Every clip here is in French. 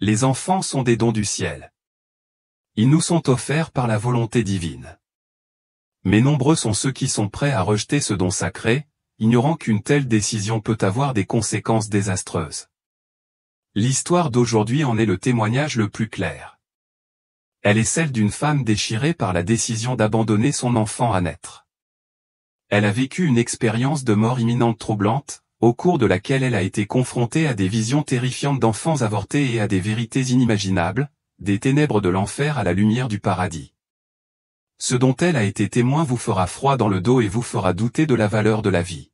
Les enfants sont des dons du ciel. Ils nous sont offerts par la volonté divine. Mais nombreux sont ceux qui sont prêts à rejeter ce don sacré, ignorant qu'une telle décision peut avoir des conséquences désastreuses. L'histoire d'aujourd'hui en est le témoignage le plus clair. Elle est celle d'une femme déchirée par la décision d'abandonner son enfant à naître. Elle a vécu une expérience de mort imminente troublante, au cours de laquelle elle a été confrontée à des visions terrifiantes d'enfants avortés et à des vérités inimaginables, des ténèbres de l'enfer à la lumière du paradis. Ce dont elle a été témoin vous fera froid dans le dos et vous fera douter de la valeur de la vie.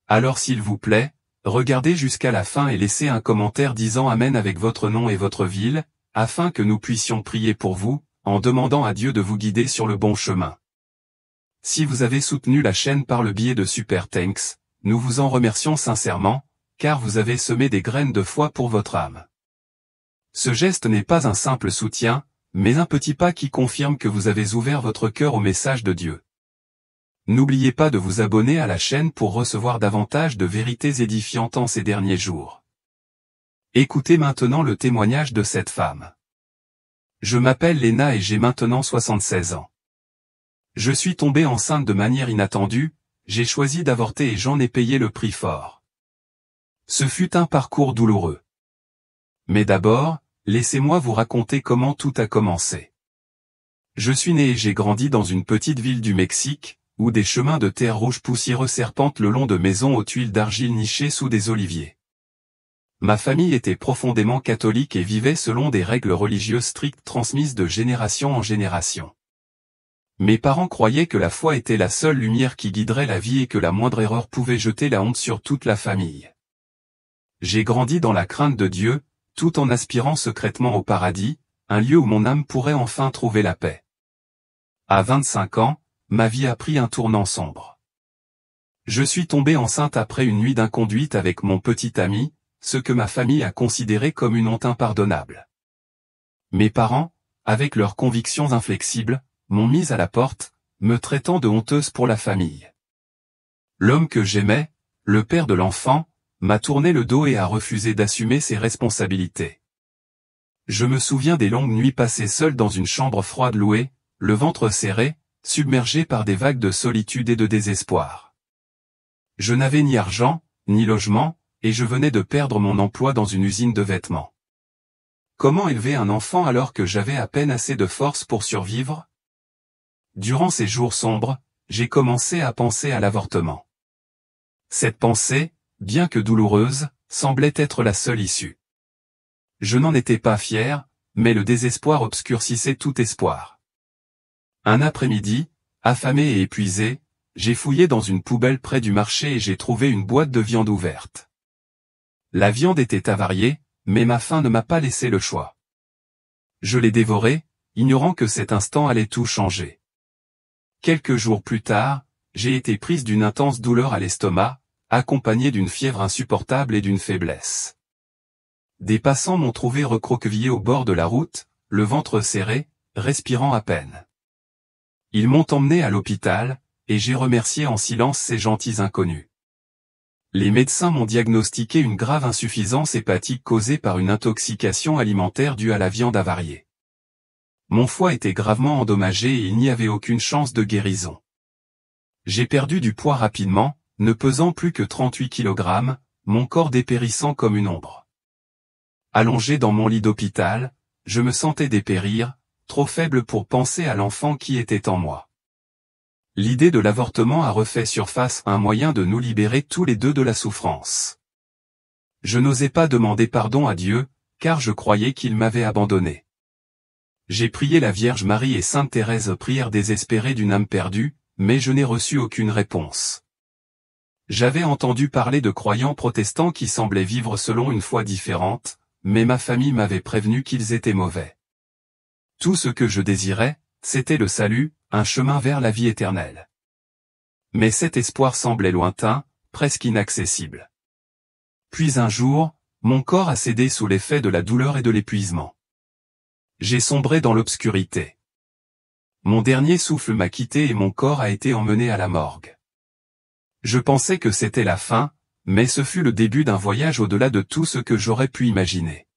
Alors s'il vous plaît, regardez jusqu'à la fin et laissez un commentaire disant Amen avec votre nom et votre ville, afin que nous puissions prier pour vous, en demandant à Dieu de vous guider sur le bon chemin. Si vous avez soutenu la chaîne par le biais de Super Thanks, nous vous en remercions sincèrement, car vous avez semé des graines de foi pour votre âme. Ce geste n'est pas un simple soutien, mais un petit pas qui confirme que vous avez ouvert votre cœur au message de Dieu. N'oubliez pas de vous abonner à la chaîne pour recevoir davantage de vérités édifiantes en ces derniers jours. Écoutez maintenant le témoignage de cette femme. Je m'appelle Léna et j'ai maintenant 76 ans. Je suis tombée enceinte de manière inattendue, j'ai choisi d'avorter et j'en ai payé le prix fort. Ce fut un parcours douloureux. Mais d'abord, laissez-moi vous raconter comment tout a commencé. Je suis né et j'ai grandi dans une petite ville du Mexique, où des chemins de terre rouge poussiéreux serpentent le long de maisons aux tuiles d'argile nichées sous des oliviers. Ma famille était profondément catholique et vivait selon des règles religieuses strictes transmises de génération en génération. Mes parents croyaient que la foi était la seule lumière qui guiderait la vie et que la moindre erreur pouvait jeter la honte sur toute la famille. J'ai grandi dans la crainte de Dieu, tout en aspirant secrètement au paradis, un lieu où mon âme pourrait enfin trouver la paix. À 25 ans, ma vie a pris un tournant sombre. Je suis tombée enceinte après une nuit d'inconduite avec mon petit ami, ce que ma famille a considéré comme une honte impardonnable. Mes parents, avec leurs convictions inflexibles, m'ont mise à la porte, me traitant de honteuse pour la famille. L'homme que j'aimais, le père de l'enfant, m'a tourné le dos et a refusé d'assumer ses responsabilités. Je me souviens des longues nuits passées seul dans une chambre froide louée, le ventre serré, submergé par des vagues de solitude et de désespoir. Je n'avais ni argent, ni logement, et je venais de perdre mon emploi dans une usine de vêtements. Comment élever un enfant alors que j'avais à peine assez de force pour survivre ? Durant ces jours sombres, j'ai commencé à penser à l'avortement. Cette pensée, bien que douloureuse, semblait être la seule issue. Je n'en étais pas fier, mais le désespoir obscurcissait tout espoir. Un après-midi, affamé et épuisé, j'ai fouillé dans une poubelle près du marché et j'ai trouvé une boîte de viande ouverte. La viande était avariée, mais ma faim ne m'a pas laissé le choix. Je l'ai dévorée, ignorant que cet instant allait tout changer. Quelques jours plus tard, j'ai été prise d'une intense douleur à l'estomac, accompagnée d'une fièvre insupportable et d'une faiblesse. Des passants m'ont trouvé recroquevillé au bord de la route, le ventre serré, respirant à peine. Ils m'ont emmené à l'hôpital, et j'ai remercié en silence ces gentils inconnus. Les médecins m'ont diagnostiqué une grave insuffisance hépatique causée par une intoxication alimentaire due à la viande avariée. Mon foie était gravement endommagé et il n'y avait aucune chance de guérison. J'ai perdu du poids rapidement, ne pesant plus que 38 kg, mon corps dépérissant comme une ombre. Allongé dans mon lit d'hôpital, je me sentais dépérir, trop faible pour penser à l'enfant qui était en moi. L'idée de l'avortement a refait surface, un moyen de nous libérer tous les deux de la souffrance. Je n'osais pas demander pardon à Dieu, car je croyais qu'il m'avait abandonné. J'ai prié la Vierge Marie et Sainte Thérèse, prière désespérée d'une âme perdue, mais je n'ai reçu aucune réponse. J'avais entendu parler de croyants protestants qui semblaient vivre selon une foi différente, mais ma famille m'avait prévenu qu'ils étaient mauvais. Tout ce que je désirais, c'était le salut, un chemin vers la vie éternelle. Mais cet espoir semblait lointain, presque inaccessible. Puis un jour, mon corps a cédé sous l'effet de la douleur et de l'épuisement. J'ai sombré dans l'obscurité. Mon dernier souffle m'a quitté et mon corps a été emmené à la morgue. Je pensais que c'était la fin, mais ce fut le début d'un voyage au-delà de tout ce que j'aurais pu imaginer.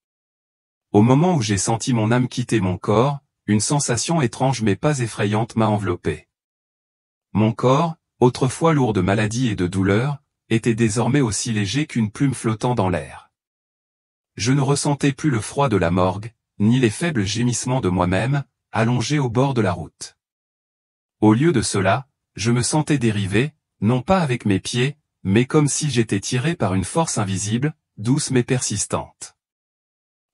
Au moment où j'ai senti mon âme quitter mon corps, une sensation étrange mais pas effrayante m'a enveloppé. Mon corps, autrefois lourd de maladie et de douleur, était désormais aussi léger qu'une plume flottant dans l'air. Je ne ressentais plus le froid de la morgue, ni les faibles gémissements de moi-même, allongé au bord de la route. Au lieu de cela, je me sentais dérivé, non pas avec mes pieds, mais comme si j'étais tiré par une force invisible, douce mais persistante.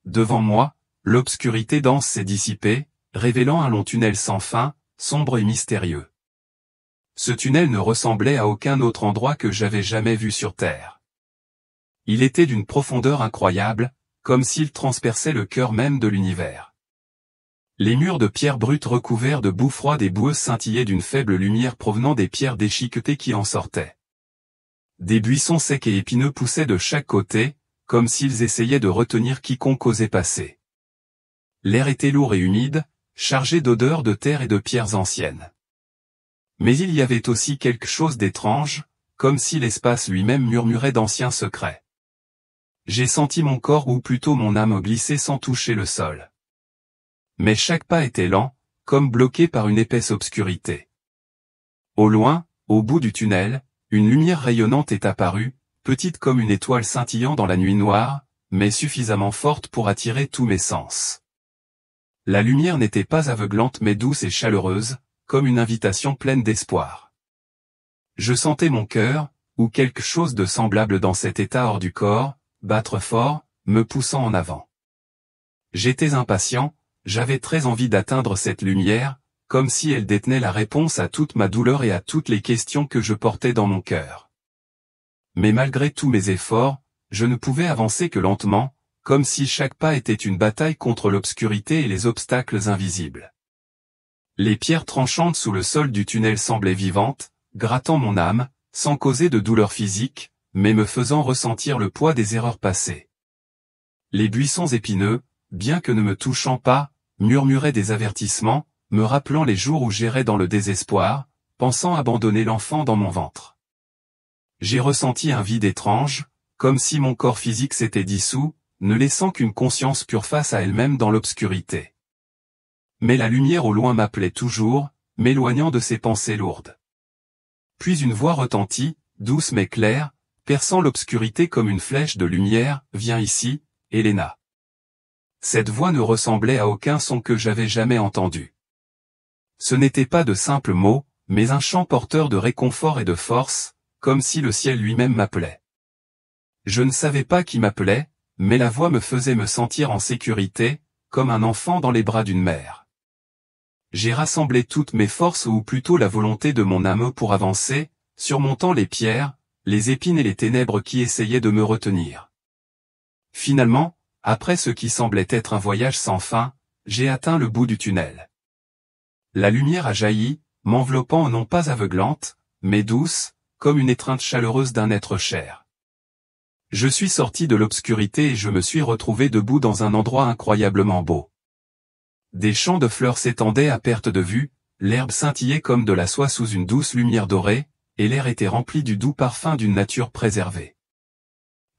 Devant moi, l'obscurité dense s'est dissipée, révélant un long tunnel sans fin, sombre et mystérieux. Ce tunnel ne ressemblait à aucun autre endroit que j'avais jamais vu sur Terre. Il était d'une profondeur incroyable, comme s'il transperçait le cœur même de l'univers. Les murs de pierre brute recouverts de boue froide et boueuse scintillaient d'une faible lumière provenant des pierres déchiquetées qui en sortaient. Des buissons secs et épineux poussaient de chaque côté, comme s'ils essayaient de retenir quiconque osait passer. L'air était lourd et humide, chargé d'odeurs de terre et de pierres anciennes. Mais il y avait aussi quelque chose d'étrange, comme si l'espace lui-même murmurait d'anciens secrets. J'ai senti mon corps ou plutôt mon âme glisser sans toucher le sol. Mais chaque pas était lent, comme bloqué par une épaisse obscurité. Au loin, au bout du tunnel, une lumière rayonnante est apparue, petite comme une étoile scintillant dans la nuit noire, mais suffisamment forte pour attirer tous mes sens. La lumière n'était pas aveuglante mais douce et chaleureuse, comme une invitation pleine d'espoir. Je sentais mon cœur, ou quelque chose de semblable dans cet état hors du corps, battre fort, me poussant en avant. J'étais impatient, j'avais très envie d'atteindre cette lumière, comme si elle détenait la réponse à toute ma douleur et à toutes les questions que je portais dans mon cœur. Mais malgré tous mes efforts, je ne pouvais avancer que lentement, comme si chaque pas était une bataille contre l'obscurité et les obstacles invisibles. Les pierres tranchantes sous le sol du tunnel semblaient vivantes, grattant mon âme, sans causer de douleur physique, mais me faisant ressentir le poids des erreurs passées. Les buissons épineux, bien que ne me touchant pas, murmuraient des avertissements, me rappelant les jours où j'errais dans le désespoir, pensant abandonner l'enfant dans mon ventre. J'ai ressenti un vide étrange, comme si mon corps physique s'était dissous, ne laissant qu'une conscience pure face à elle-même dans l'obscurité. Mais la lumière au loin m'appelait toujours, m'éloignant de ces pensées lourdes. Puis une voix retentit, douce mais claire, perçant l'obscurité comme une flèche de lumière, « Viens ici, Helena. » Cette voix ne ressemblait à aucun son que j'avais jamais entendu. Ce n'était pas de simples mots, mais un chant porteur de réconfort et de force, comme si le ciel lui-même m'appelait. Je ne savais pas qui m'appelait, mais la voix me faisait me sentir en sécurité, comme un enfant dans les bras d'une mère. J'ai rassemblé toutes mes forces ou plutôt la volonté de mon âme pour avancer, surmontant les pierres, les épines et les ténèbres qui essayaient de me retenir. Finalement, après ce qui semblait être un voyage sans fin, j'ai atteint le bout du tunnel. La lumière a jailli, m'enveloppant non pas aveuglante, mais douce, comme une étreinte chaleureuse d'un être cher. Je suis sorti de l'obscurité et je me suis retrouvé debout dans un endroit incroyablement beau. Des champs de fleurs s'étendaient à perte de vue, l'herbe scintillait comme de la soie sous une douce lumière dorée, et l'air était rempli du doux parfum d'une nature préservée.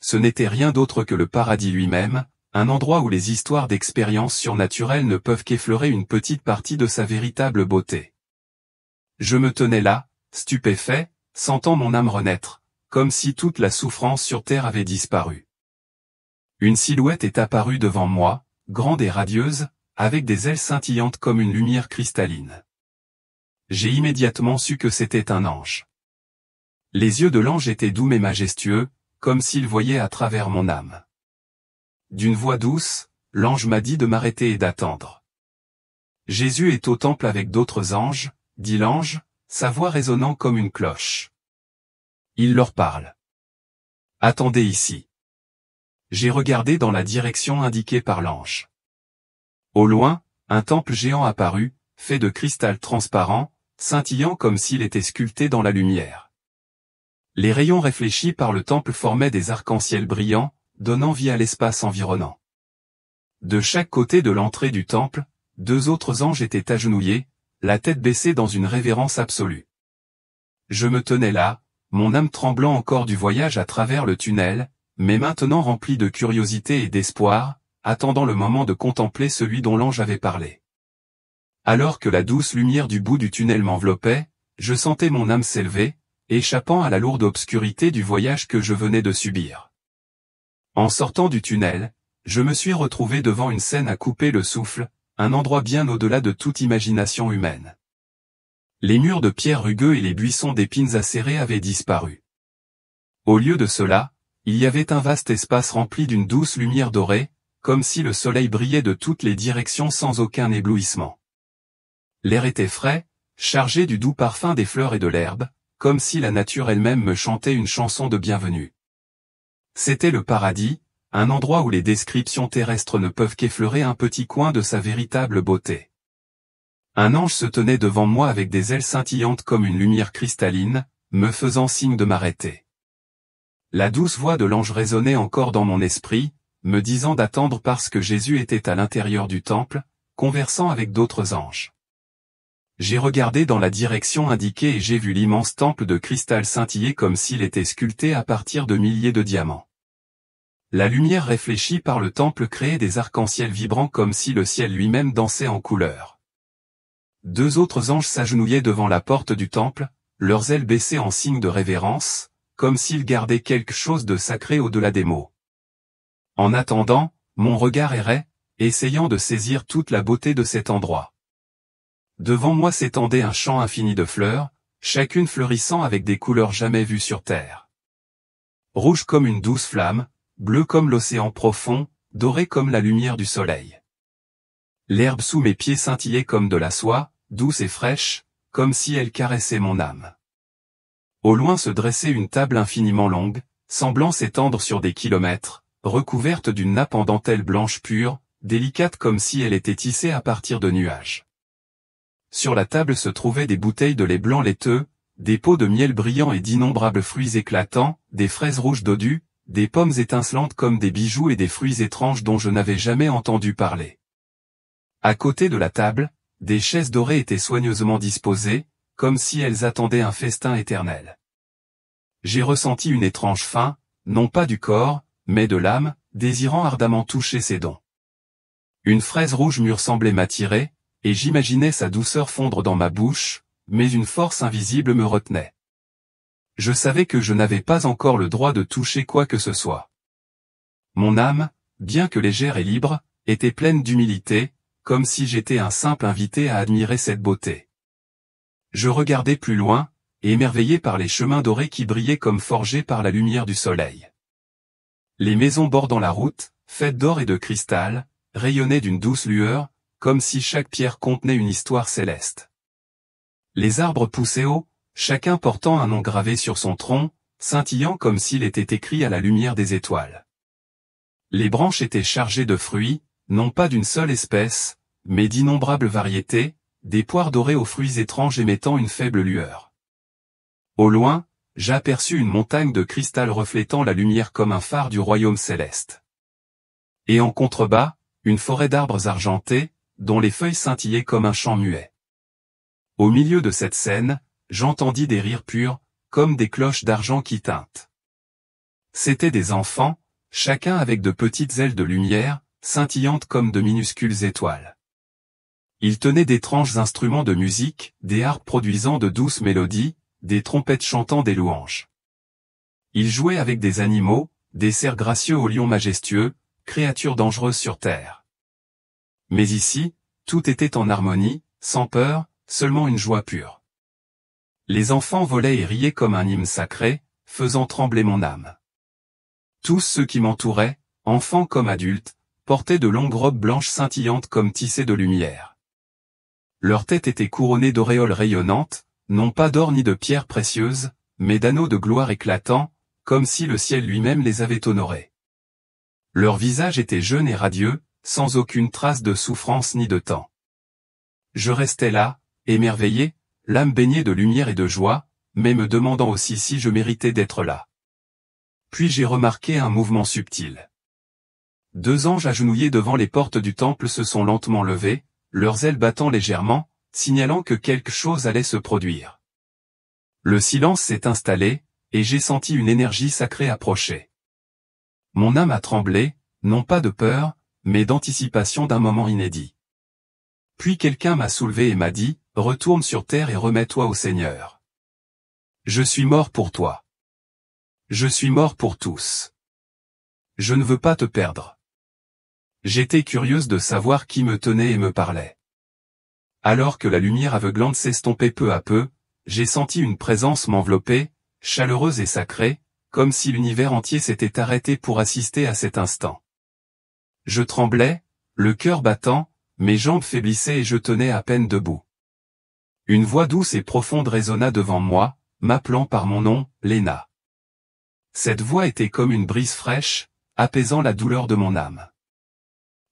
Ce n'était rien d'autre que le paradis lui-même, un endroit où les histoires d'expériences surnaturelles ne peuvent qu'effleurer une petite partie de sa véritable beauté. Je me tenais là, stupéfait, sentant mon âme renaître, comme si toute la souffrance sur terre avait disparu. Une silhouette est apparue devant moi, grande et radieuse, avec des ailes scintillantes comme une lumière cristalline. J'ai immédiatement su que c'était un ange. Les yeux de l'ange étaient doux mais majestueux, comme s'il voyait à travers mon âme. D'une voix douce, l'ange m'a dit de m'arrêter et d'attendre. Jésus est au temple avec d'autres anges, dit l'ange, sa voix résonnant comme une cloche. Il leur parle. Attendez ici. J'ai regardé dans la direction indiquée par l'ange. Au loin, un temple géant apparut, fait de cristal transparent, scintillant comme s'il était sculpté dans la lumière. Les rayons réfléchis par le temple formaient des arcs-en-ciel brillants, donnant vie à l'espace environnant. De chaque côté de l'entrée du temple, deux autres anges étaient agenouillés, la tête baissée dans une révérence absolue. Je me tenais là, mon âme tremblant encore du voyage à travers le tunnel, mais maintenant remplie de curiosité et d'espoir, attendant le moment de contempler celui dont l'ange avait parlé. Alors que la douce lumière du bout du tunnel m'enveloppait, je sentais mon âme s'élever, échappant à la lourde obscurité du voyage que je venais de subir. En sortant du tunnel, je me suis retrouvé devant une scène à couper le souffle, un endroit bien au-delà de toute imagination humaine. Les murs de pierre rugueux et les buissons d'épines acérées avaient disparu. Au lieu de cela, il y avait un vaste espace rempli d'une douce lumière dorée, comme si le soleil brillait de toutes les directions sans aucun éblouissement. L'air était frais, chargé du doux parfum des fleurs et de l'herbe, comme si la nature elle-même me chantait une chanson de bienvenue. C'était le paradis, un endroit où les descriptions terrestres ne peuvent qu'effleurer un petit coin de sa véritable beauté. Un ange se tenait devant moi avec des ailes scintillantes comme une lumière cristalline, me faisant signe de m'arrêter. La douce voix de l'ange résonnait encore dans mon esprit, me disant d'attendre parce que Jésus était à l'intérieur du temple, conversant avec d'autres anges. J'ai regardé dans la direction indiquée et j'ai vu l'immense temple de cristal scintiller comme s'il était sculpté à partir de milliers de diamants. La lumière réfléchie par le temple créait des arcs-en-ciel vibrants comme si le ciel lui-même dansait en couleurs. Deux autres anges s'agenouillaient devant la porte du temple, leurs ailes baissées en signe de révérence, comme s'ils gardaient quelque chose de sacré au-delà des mots. En attendant, mon regard errait, essayant de saisir toute la beauté de cet endroit. Devant moi s'étendait un champ infini de fleurs, chacune fleurissant avec des couleurs jamais vues sur terre. Rouge comme une douce flamme, bleu comme l'océan profond, doré comme la lumière du soleil. L'herbe sous mes pieds scintillait comme de la soie, douce et fraîche, comme si elle caressait mon âme. Au loin se dressait une table infiniment longue, semblant s'étendre sur des kilomètres, recouverte d'une nappe en dentelle blanche pure, délicate comme si elle était tissée à partir de nuages. Sur la table se trouvaient des bouteilles de lait blanc laiteux, des pots de miel brillant et d'innombrables fruits éclatants, des fraises rouges dodues, des pommes étincelantes comme des bijoux et des fruits étranges dont je n'avais jamais entendu parler. À côté de la table, des chaises dorées étaient soigneusement disposées, comme si elles attendaient un festin éternel. J'ai ressenti une étrange faim, non pas du corps, mais de l'âme, désirant ardemment toucher ses dons. Une fraise rouge mûre semblait m'attirer, et j'imaginais sa douceur fondre dans ma bouche, mais une force invisible me retenait. Je savais que je n'avais pas encore le droit de toucher quoi que ce soit. Mon âme, bien que légère et libre, était pleine d'humilité, comme si j'étais un simple invité à admirer cette beauté. Je regardais plus loin, émerveillé par les chemins dorés qui brillaient comme forgés par la lumière du soleil. Les maisons bordant la route, faites d'or et de cristal, rayonnaient d'une douce lueur, comme si chaque pierre contenait une histoire céleste. Les arbres poussaient haut, chacun portant un nom gravé sur son tronc, scintillant comme s'il était écrit à la lumière des étoiles. Les branches étaient chargées de fruits, non pas d'une seule espèce, mais d'innombrables variétés, des poires dorées aux fruits étranges émettant une faible lueur. Au loin, j'aperçus une montagne de cristal reflétant la lumière comme un phare du royaume céleste. Et en contrebas, une forêt d'arbres argentés, dont les feuilles scintillaient comme un chant muet. Au milieu de cette scène, j'entendis des rires purs, comme des cloches d'argent qui tintent. C'étaient des enfants, chacun avec de petites ailes de lumière, scintillantes comme de minuscules étoiles. Ils tenaient d'étranges instruments de musique, des harpes produisant de douces mélodies, des trompettes chantant des louanges. Ils jouaient avec des animaux, des cerfs gracieux aux lions majestueux, créatures dangereuses sur terre. Mais ici, tout était en harmonie, sans peur, seulement une joie pure. Les enfants volaient et riaient comme un hymne sacré, faisant trembler mon âme. Tous ceux qui m'entouraient, enfants comme adultes, portaient de longues robes blanches scintillantes comme tissées de lumière. Leurs têtes étaient couronnées d'auréoles rayonnantes, non pas d'or ni de pierres précieuses, mais d'anneaux de gloire éclatants, comme si le ciel lui-même les avait honorés. Leurs visages étaient jeunes et radieux, sans aucune trace de souffrance ni de temps. Je restais là, émerveillé, l'âme baignée de lumière et de joie, mais me demandant aussi si je méritais d'être là. Puis j'ai remarqué un mouvement subtil. Deux anges agenouillés devant les portes du temple se sont lentement levés, leurs ailes battant légèrement, signalant que quelque chose allait se produire. Le silence s'est installé, et j'ai senti une énergie sacrée approcher. Mon âme a tremblé, non pas de peur, mais d'anticipation d'un moment inédit. Puis quelqu'un m'a soulevé et m'a dit, « Retourne sur terre et remets-toi au Seigneur. Je suis mort pour toi. Je suis mort pour tous. Je ne veux pas te perdre. » J'étais curieuse de savoir qui me tenait et me parlait. Alors que la lumière aveuglante s'estompait peu à peu, j'ai senti une présence m'envelopper, chaleureuse et sacrée, comme si l'univers entier s'était arrêté pour assister à cet instant. Je tremblais, le cœur battant, mes jambes faiblissaient et je tenais à peine debout. Une voix douce et profonde résonna devant moi, m'appelant par mon nom, Léna. Cette voix était comme une brise fraîche, apaisant la douleur de mon âme.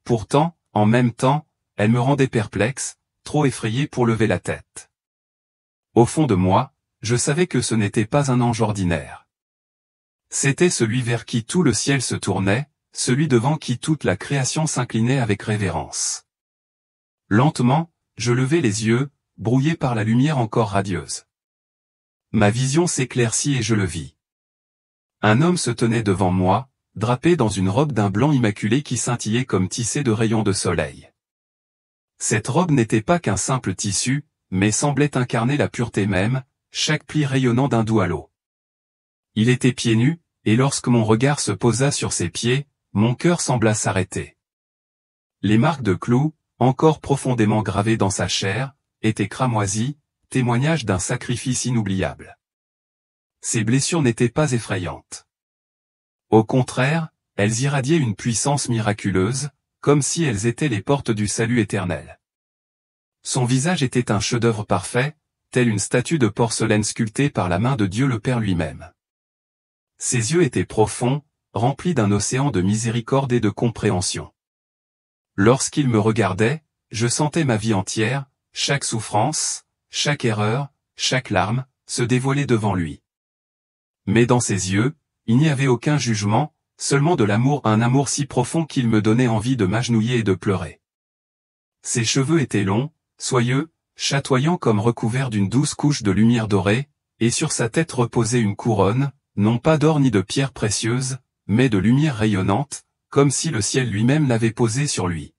Pourtant, en même temps, elle me rendait perplexe, trop effrayé pour lever la tête. Au fond de moi, je savais que ce n'était pas un ange ordinaire. C'était celui vers qui tout le ciel se tournait, celui devant qui toute la création s'inclinait avec révérence. Lentement, je levai les yeux, brouillés par la lumière encore radieuse. Ma vision s'éclaircit et je le vis. Un homme se tenait devant moi, drapé dans une robe d'un blanc immaculé qui scintillait comme tissée de rayons de soleil. Cette robe n'était pas qu'un simple tissu, mais semblait incarner la pureté même, chaque pli rayonnant d'un doux halo. Il était pieds nus, et lorsque mon regard se posa sur ses pieds, mon cœur sembla s'arrêter. Les marques de clous, encore profondément gravées dans sa chair, étaient cramoisies, témoignage d'un sacrifice inoubliable. Ses blessures n'étaient pas effrayantes. Au contraire, elles irradiaient une puissance miraculeuse, comme si elles étaient les portes du salut éternel. Son visage était un chef-d'œuvre parfait, telle une statue de porcelaine sculptée par la main de Dieu le Père lui-même. Ses yeux étaient profonds, remplis d'un océan de miséricorde et de compréhension. Lorsqu'il me regardait, je sentais ma vie entière, chaque souffrance, chaque erreur, chaque larme, se dévoiler devant lui. Mais dans ses yeux, il n'y avait aucun jugement, seulement de l'amour, un amour si profond qu'il me donnait envie de m'agenouiller et de pleurer. Ses cheveux étaient longs, soyeux, chatoyants comme recouverts d'une douce couche de lumière dorée, et sur sa tête reposait une couronne, non pas d'or ni de pierres précieuses, mais de lumière rayonnante, comme si le ciel lui-même l'avait posée sur lui.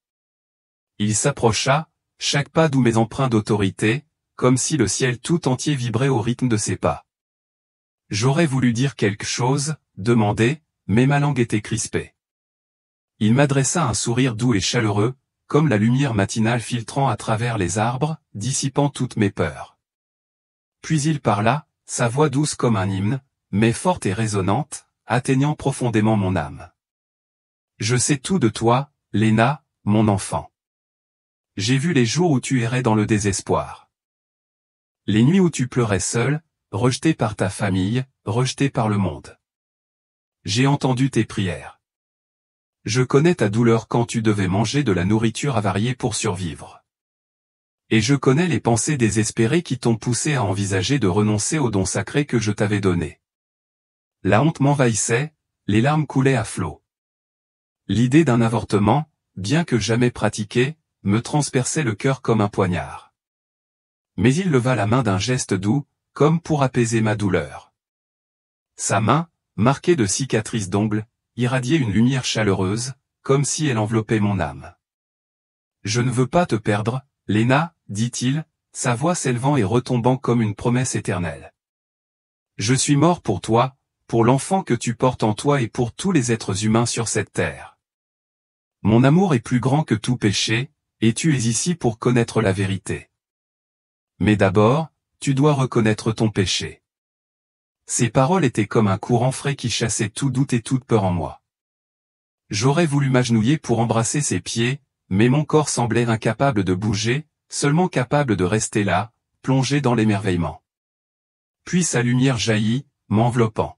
Il s'approcha, chaque pas doux mais empreint d'autorité, comme si le ciel tout entier vibrait au rythme de ses pas. J'aurais voulu dire quelque chose, demander, mais ma langue était crispée. Il m'adressa un sourire doux et chaleureux, comme la lumière matinale filtrant à travers les arbres, dissipant toutes mes peurs. Puis il parla, sa voix douce comme un hymne, mais forte et résonnante, atteignant profondément mon âme. Je sais tout de toi, Léna, mon enfant. J'ai vu les jours où tu errais dans le désespoir. Les nuits où tu pleurais seul, rejeté par ta famille, rejeté par le monde. J'ai entendu tes prières. Je connais ta douleur quand tu devais manger de la nourriture avariée pour survivre. Et je connais les pensées désespérées qui t'ont poussé à envisager de renoncer au don sacré que je t'avais donné. La honte m'envahissait, les larmes coulaient à flots. L'idée d'un avortement, bien que jamais pratiqué, me transperçait le cœur comme un poignard. Mais il leva la main d'un geste doux, comme pour apaiser ma douleur. Sa main, marquée de cicatrices d'ongles, irradiait une lumière chaleureuse, comme si elle enveloppait mon âme. « Je ne veux pas te perdre, Léna, dit-il, sa voix s'élevant et retombant comme une promesse éternelle. Je suis mort pour toi, pour l'enfant que tu portes en toi et pour tous les êtres humains sur cette terre. Mon amour est plus grand que tout péché, et tu es ici pour connaître la vérité. Mais d'abord, tu dois reconnaître ton péché. » Ces paroles étaient comme un courant frais qui chassait tout doute et toute peur en moi. J'aurais voulu m'agenouiller pour embrasser ses pieds, mais mon corps semblait incapable de bouger, seulement capable de rester là, plongé dans l'émerveillement. Puis sa lumière jaillit, m'enveloppant.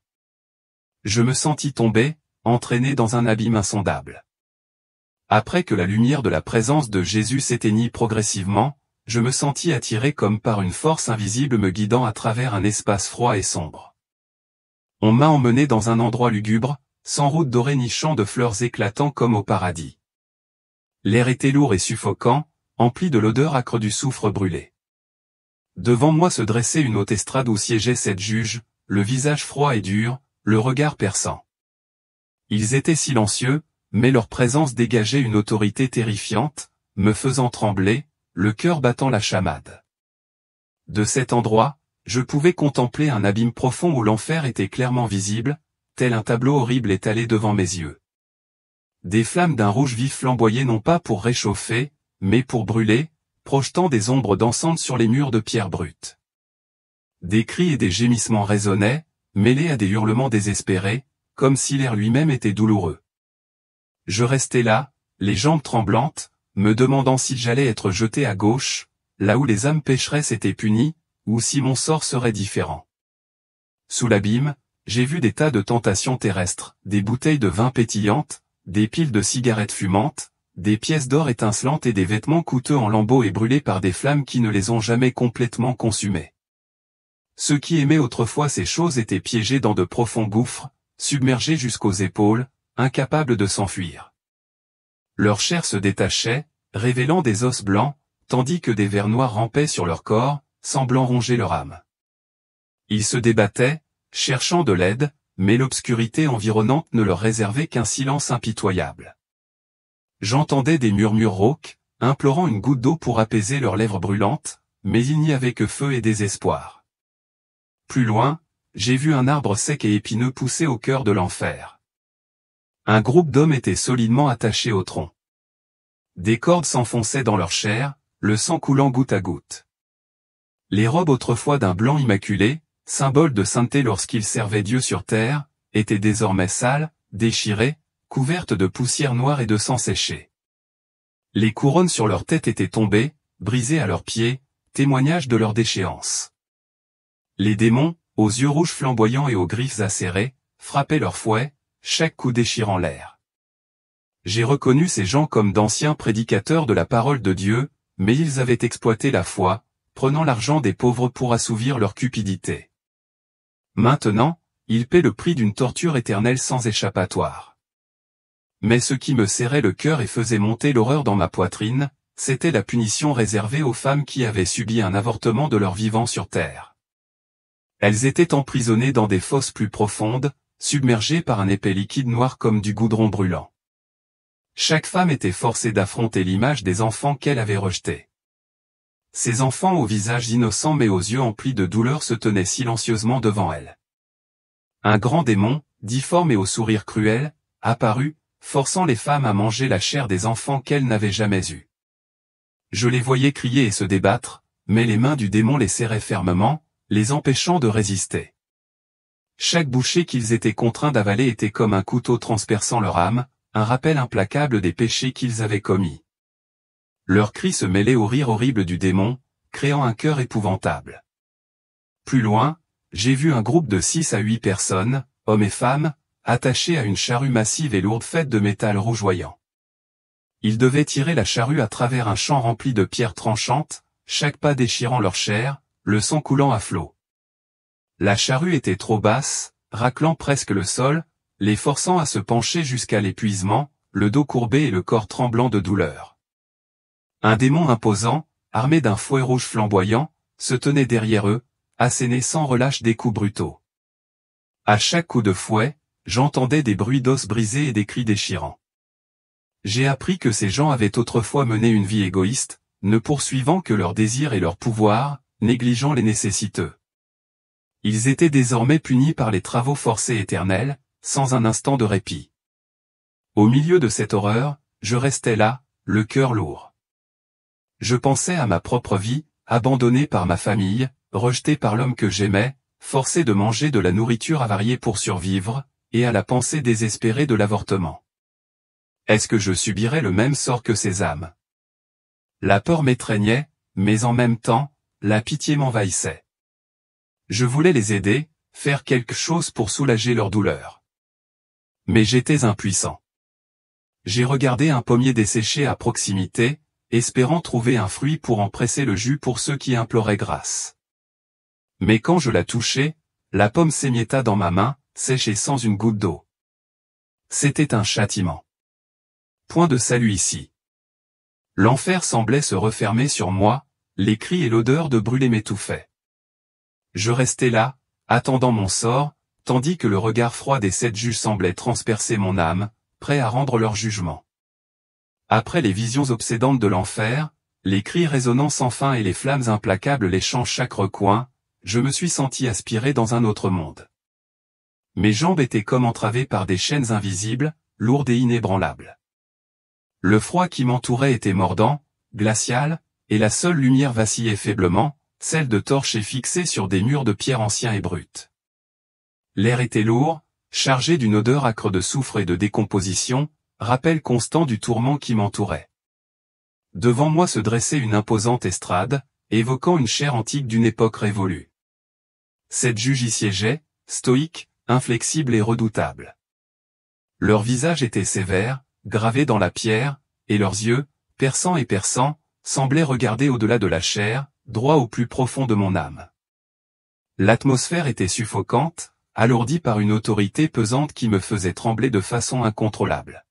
Je me sentis tomber, entraîné dans un abîme insondable. Après que la lumière de la présence de Jésus s'éteignit progressivement, je me sentis attiré comme par une force invisible me guidant à travers un espace froid et sombre. On m'a emmené dans un endroit lugubre, sans route dorée ni champ de fleurs éclatant comme au paradis. L'air était lourd et suffocant, empli de l'odeur âcre du soufre brûlé. Devant moi se dressait une haute estrade où siégeaient 7 juges, le visage froid et dur, le regard perçant. Ils étaient silencieux, mais leur présence dégageait une autorité terrifiante, me faisant trembler, le cœur battant la chamade. De cet endroit, je pouvais contempler un abîme profond où l'enfer était clairement visible, tel un tableau horrible étalé devant mes yeux. Des flammes d'un rouge vif flamboyaient non pas pour réchauffer, mais pour brûler, projetant des ombres dansantes sur les murs de pierre brute. Des cris et des gémissements résonnaient, mêlés à des hurlements désespérés, comme si l'air lui-même était douloureux. Je restais là, les jambes tremblantes, me demandant si j'allais être jeté à gauche, là où les âmes pécheresses étaient punies, ou si mon sort serait différent. Sous l'abîme, j'ai vu des tas de tentations terrestres, des bouteilles de vin pétillantes, des piles de cigarettes fumantes, des pièces d'or étincelantes et des vêtements coûteux en lambeaux et brûlés par des flammes qui ne les ont jamais complètement consumés. Ceux qui aimaient autrefois ces choses étaient piégés dans de profonds gouffres, submergés jusqu'aux épaules, incapables de s'enfuir. Leur chair se détachait, révélant des os blancs, tandis que des vers noirs rampaient sur leur corps, semblant ronger leur âme. Ils se débattaient, cherchant de l'aide, mais l'obscurité environnante ne leur réservait qu'un silence impitoyable. J'entendais des murmures rauques, implorant une goutte d'eau pour apaiser leurs lèvres brûlantes, mais il n'y avait que feu et désespoir. Plus loin, j'ai vu un arbre sec et épineux pousser au cœur de l'enfer. Un groupe d'hommes était solidement attaché au tronc. Des cordes s'enfonçaient dans leur chair, le sang coulant goutte à goutte. Les robes autrefois d'un blanc immaculé, symbole de sainteté lorsqu'ils servaient Dieu sur terre, étaient désormais sales, déchirées, couvertes de poussière noire et de sang séché. Les couronnes sur leur tête étaient tombées, brisées à leurs pieds, témoignage de leur déchéance. Les démons, aux yeux rouges flamboyants et aux griffes acérées, frappaient leurs fouets, chaque coup déchirant l'air. J'ai reconnu ces gens comme d'anciens prédicateurs de la parole de Dieu, mais ils avaient exploité la foi, prenant l'argent des pauvres pour assouvir leur cupidité. Maintenant, ils paient le prix d'une torture éternelle sans échappatoire. Mais ce qui me serrait le cœur et faisait monter l'horreur dans ma poitrine, c'était la punition réservée aux femmes qui avaient subi un avortement de leur vivant sur terre. Elles étaient emprisonnées dans des fosses plus profondes, submergées par un épais liquide noir comme du goudron brûlant. Chaque femme était forcée d'affronter l'image des enfants qu'elle avait rejetés. Ces enfants au visage innocent mais aux yeux emplis de douleur se tenaient silencieusement devant elle. Un grand démon, difforme et au sourire cruel, apparut, forçant les femmes à manger la chair des enfants qu'elles n'avaient jamais eus. Je les voyais crier et se débattre, mais les mains du démon les serraient fermement, les empêchant de résister. Chaque bouchée qu'ils étaient contraints d'avaler était comme un couteau transperçant leur âme, un rappel implacable des péchés qu'ils avaient commis. Leurs cris se mêlaient au rire horrible du démon, créant un chœur épouvantable. Plus loin, j'ai vu un groupe de 6 à 8 personnes, hommes et femmes, attachés à une charrue massive et lourde faite de métal rougeoyant. Ils devaient tirer la charrue à travers un champ rempli de pierres tranchantes, chaque pas déchirant leur chair, le sang coulant à flots. La charrue était trop basse, raclant presque le sol, les forçant à se pencher jusqu'à l'épuisement, le dos courbé et le corps tremblant de douleur. Un démon imposant, armé d'un fouet rouge flamboyant, se tenait derrière eux, asséné sans relâche des coups brutaux. À chaque coup de fouet, j'entendais des bruits d'os brisés et des cris déchirants. J'ai appris que ces gens avaient autrefois mené une vie égoïste, ne poursuivant que leurs désirs et leur pouvoir, négligeant les nécessiteux. Ils étaient désormais punis par les travaux forcés éternels, sans un instant de répit. Au milieu de cette horreur, je restais là, le cœur lourd. Je pensais à ma propre vie, abandonnée par ma famille, rejetée par l'homme que j'aimais, forcé de manger de la nourriture avariée pour survivre, et à la pensée désespérée de l'avortement. Est-ce que je subirais le même sort que ces âmes? La peur m'étreignait, mais en même temps, la pitié m'envahissait. Je voulais les aider, faire quelque chose pour soulager leur douleur. Mais j'étais impuissant. J'ai regardé un pommier desséché à proximité, espérant trouver un fruit pour en presser le jus pour ceux qui imploraient grâce. Mais quand je la touchai, la pomme s'émietta dans ma main, sèche et sans une goutte d'eau. C'était un châtiment. Point de salut ici. L'enfer semblait se refermer sur moi, les cris et l'odeur de brûlé m'étouffaient. Je restais là, attendant mon sort, tandis que le regard froid des 7 juges semblait transpercer mon âme, prêts à rendre leur jugement. Après les visions obsédantes de l'enfer, les cris résonnants sans fin et les flammes implacables léchant chaque recoin, je me suis senti aspirer dans un autre monde. Mes jambes étaient comme entravées par des chaînes invisibles, lourdes et inébranlables. Le froid qui m'entourait était mordant, glacial, et la seule lumière vacillait faiblement, celle de torches fixée sur des murs de pierre anciens et bruts. L'air était lourd, chargé d'une odeur âcre de soufre et de décomposition, rappel constant du tourment qui m'entourait. Devant moi se dressait une imposante estrade, évoquant une chair antique d'une époque révolue. 7 juges y siégeaient, stoïques, inflexibles et redoutables. Leurs visages étaient sévères, gravés dans la pierre, et leurs yeux, perçants et perçants, semblaient regarder au-delà de la chair, droit au plus profond de mon âme. L'atmosphère était suffocante, alourdie par une autorité pesante qui me faisait trembler de façon incontrôlable.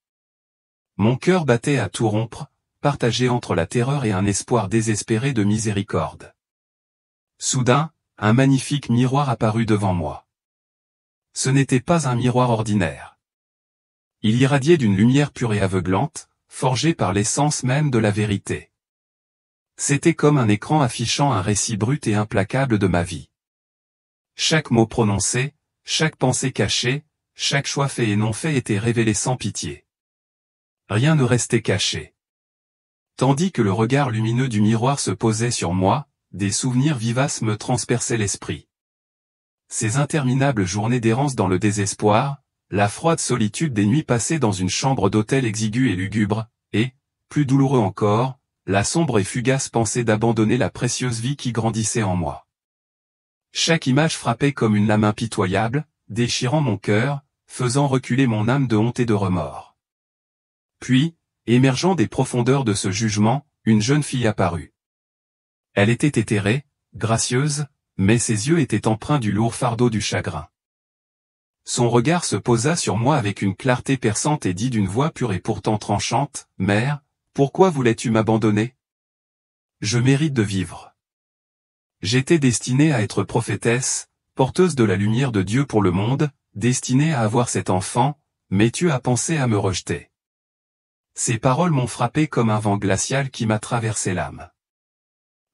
Mon cœur battait à tout rompre, partagé entre la terreur et un espoir désespéré de miséricorde. Soudain, un magnifique miroir apparut devant moi. Ce n'était pas un miroir ordinaire. Il irradiait d'une lumière pure et aveuglante, forgée par l'essence même de la vérité. C'était comme un écran affichant un récit brut et implacable de ma vie. Chaque mot prononcé, chaque pensée cachée, chaque choix fait et non fait était révélé sans pitié. Rien ne restait caché. Tandis que le regard lumineux du miroir se posait sur moi, des souvenirs vivaces me transperçaient l'esprit. Ces interminables journées d'errance dans le désespoir, la froide solitude des nuits passées dans une chambre d'hôtel exiguë et lugubre, et, plus douloureux encore, la sombre et fugace pensée d'abandonner la précieuse vie qui grandissait en moi. Chaque image frappait comme une lame impitoyable, déchirant mon cœur, faisant reculer mon âme de honte et de remords. Puis, émergeant des profondeurs de ce jugement, une jeune fille apparut. Elle était éthérée, gracieuse, mais ses yeux étaient empreints du lourd fardeau du chagrin. Son regard se posa sur moi avec une clarté perçante et dit d'une voix pure et pourtant tranchante, « Mère, pourquoi voulais-tu m'abandonner? Je mérite de vivre. J'étais destinée à être prophétesse, porteuse de la lumière de Dieu pour le monde, destinée à avoir cet enfant, mais tu as pensé à me rejeter. » Ces paroles m'ont frappé comme un vent glacial qui m'a traversé l'âme.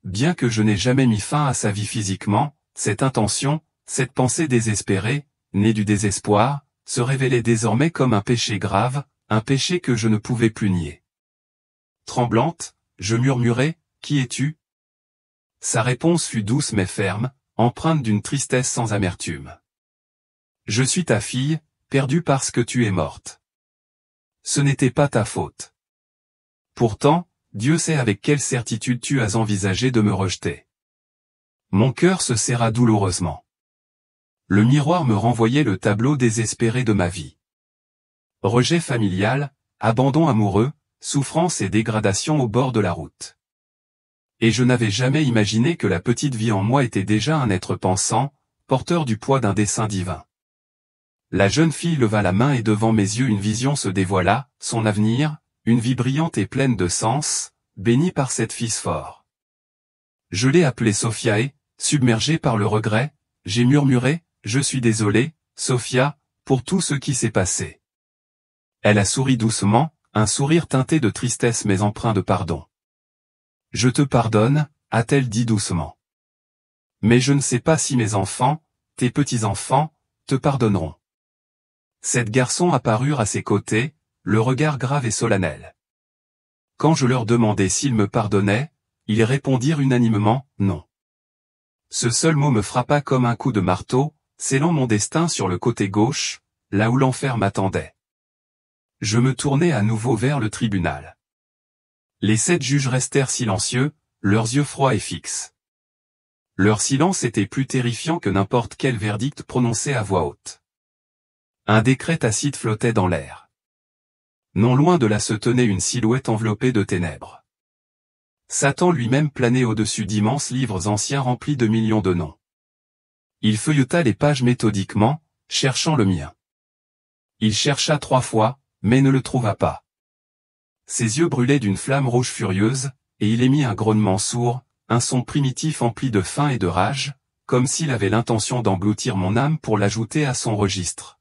Bien que je n'ai jamais mis fin à sa vie physiquement, cette intention, cette pensée désespérée, née du désespoir, se révélait désormais comme un péché grave, un péché que je ne pouvais plus nier. Tremblante, je murmurai, « Qui es-tu » Sa réponse fut douce mais ferme, empreinte d'une tristesse sans amertume. « Je suis ta fille, perdue parce que tu es morte. Ce n'était pas ta faute. Pourtant, Dieu sait avec quelle certitude tu as envisagé de me rejeter. » Mon cœur se serra douloureusement. Le miroir me renvoyait le tableau désespéré de ma vie. Rejet familial, abandon amoureux, souffrance et dégradation au bord de la route. Et je n'avais jamais imaginé que la petite vie en moi était déjà un être pensant, porteur du poids d'un dessein divin. La jeune fille leva la main et devant mes yeux une vision se dévoila, son avenir, une vie brillante et pleine de sens, bénie par cette fils fort. Je l'ai appelée Sophia et, submergée par le regret, j'ai murmuré, « Je suis désolé, Sophia, pour tout ce qui s'est passé. » Elle a souri doucement, un sourire teinté de tristesse mais empreint de pardon. « Je te pardonne, » a-t-elle dit doucement. « Mais je ne sais pas si mes enfants, tes petits-enfants, te pardonneront. » 7 garçons apparurent à ses côtés, le regard grave et solennel. Quand je leur demandai s'ils me pardonnaient, ils répondirent unanimement, « Non. » Ce seul mot me frappa comme un coup de marteau, scellant mon destin sur le côté gauche, là où l'enfer m'attendait. Je me tournai à nouveau vers le tribunal. Les 7 juges restèrent silencieux, leurs yeux froids et fixes. Leur silence était plus terrifiant que n'importe quel verdict prononcé à voix haute. Un décret tacite flottait dans l'air. Non loin de là se tenait une silhouette enveloppée de ténèbres. Satan lui-même planait au-dessus d'immenses livres anciens remplis de millions de noms. Il feuilleta les pages méthodiquement, cherchant le mien. Il chercha 3 fois, mais ne le trouva pas. Ses yeux brûlaient d'une flamme rouge furieuse, et il émit un grognement sourd, un son primitif empli de faim et de rage, comme s'il avait l'intention d'engloutir mon âme pour l'ajouter à son registre.